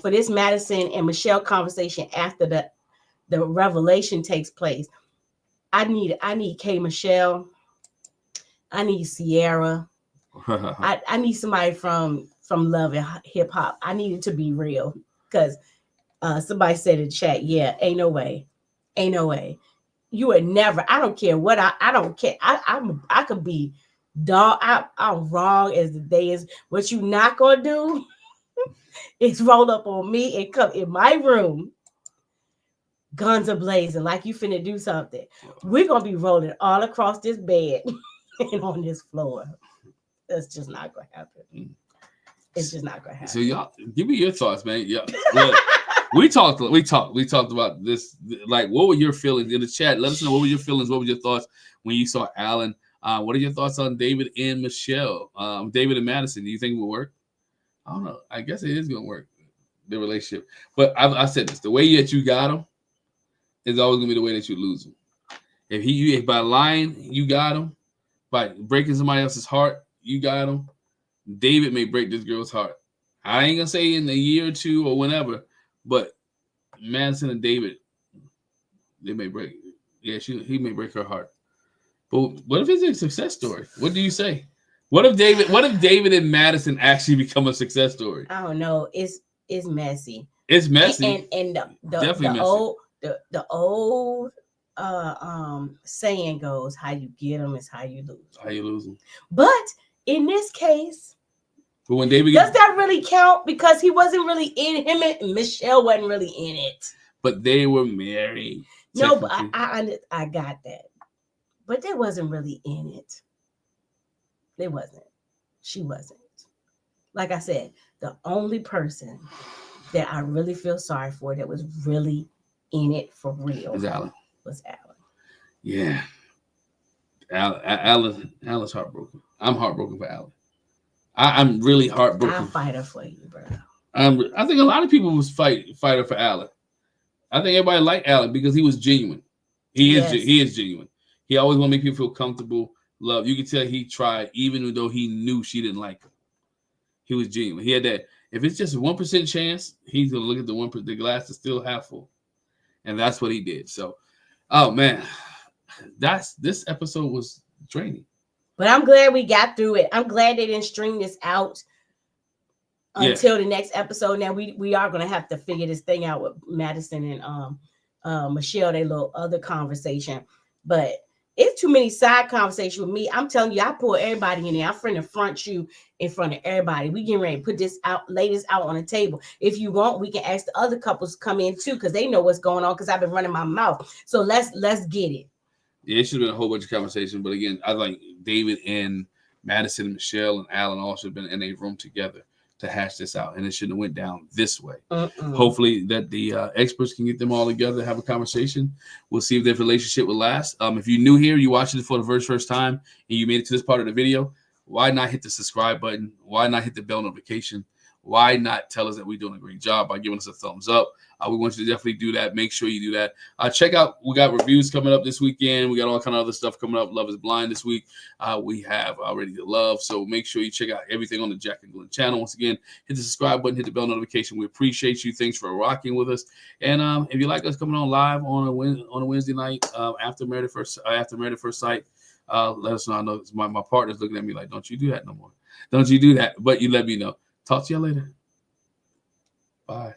for this Madison and Michelle conversation after the revelation takes place, I need K Michelle. I need Sierra. I need somebody from Love and Hip Hop. I need it to be real because somebody said in chat, yeah, ain't no way. You would never. I don't care what I don't care. I could be dog. I'm wrong as the day is. What you not gonna do is roll up on me and come in my room, guns are blazing like you finna do something. We're gonna be rolling all across this bed and on this floor. That's just not gonna happen. It's just not gonna happen. So y'all, give me your thoughts, man. Yeah, look, we talked about this. Like, what were your feelings in the chat? Let us know what were your feelings. What were your thoughts when you saw Alan? What are your thoughts on David and Michelle? David and Madison. Do you think it will work? I don't know. I guess it is gonna work, the relationship. But I said this: the way that you got him is always gonna be the way that you lose him. If by lying you got him, by breaking somebody else's heart you got him, David may break this girl's heart. I ain't gonna say in a year or two or whenever, but Madison and David, they may break. Yeah, he may break her heart. But what if it's a success story? What do you say? What if David and Madison actually become a success story? I don't know. It's messy. It's messy. And definitely the old saying goes, how you get them is how you lose. How you lose them. But in this case, but when David does that really count? Because he wasn't really in him and Michelle wasn't really in it. But they were married. No, but I got that. But they wasn't really in it. They wasn't. She wasn't. Like I said, the only person that I really feel sorry for that was really in it for real was Alan. Yeah. Alan's heartbroken. I'm heartbroken for Alan. I'm really heartbroken. I'll fight her for you, bro. I think a lot of people was fighter for Alan. I think everybody liked Alan because he was genuine. He is genuine. He always want to make people feel comfortable, love. You can tell he tried, even though he knew she didn't like him. He was genuine. He had that. If it's just a 1% chance, he's gonna look at the glass is still half full, and that's what he did. So, oh man, this episode was draining. But I'm glad we got through it. I'm glad they didn't string this out until the next episode. Now we are gonna have to figure this thing out with Madison and Michelle, their little other conversation. But it's too many side conversations with me. I'm telling you, I pull everybody in there. I'm finna front you in front of everybody. We getting ready to put this out, lay this out on the table. If you want, we can ask the other couples to come in too, because they know what's going on. Because I've been running my mouth. So let's get it. Yeah, it should have been a whole bunch of conversation. But again, I think David and Madison and Michelle and Alan all should have been in a room together to hash this out, and it shouldn't have went down this way. Hopefully that the experts can get them all together, have a conversation. We'll see if their relationship will last. If you're new here, you're watching it for the first time, and you made it to this part of the video, why not hit the subscribe button? Why not hit the bell notification? Why not tell us that we're doing a great job by giving us a thumbs up? We want you to definitely do that. Make sure you do that. Check out, we got reviews coming up this weekend. We got all kind of other stuff coming up. Love is Blind this week. We have Already to Love. So make sure you check out everything on the Jack and Glenn channel. Once again, hit the subscribe button, hit the bell notification. We appreciate you. Thanks for rocking with us. And if you like us coming on live on a Wednesday night after Married at First Sight, let us know. I know my partner's looking at me like, don't you do that no more. Don't you do that. But you let me know. Talk to y'all later. Bye.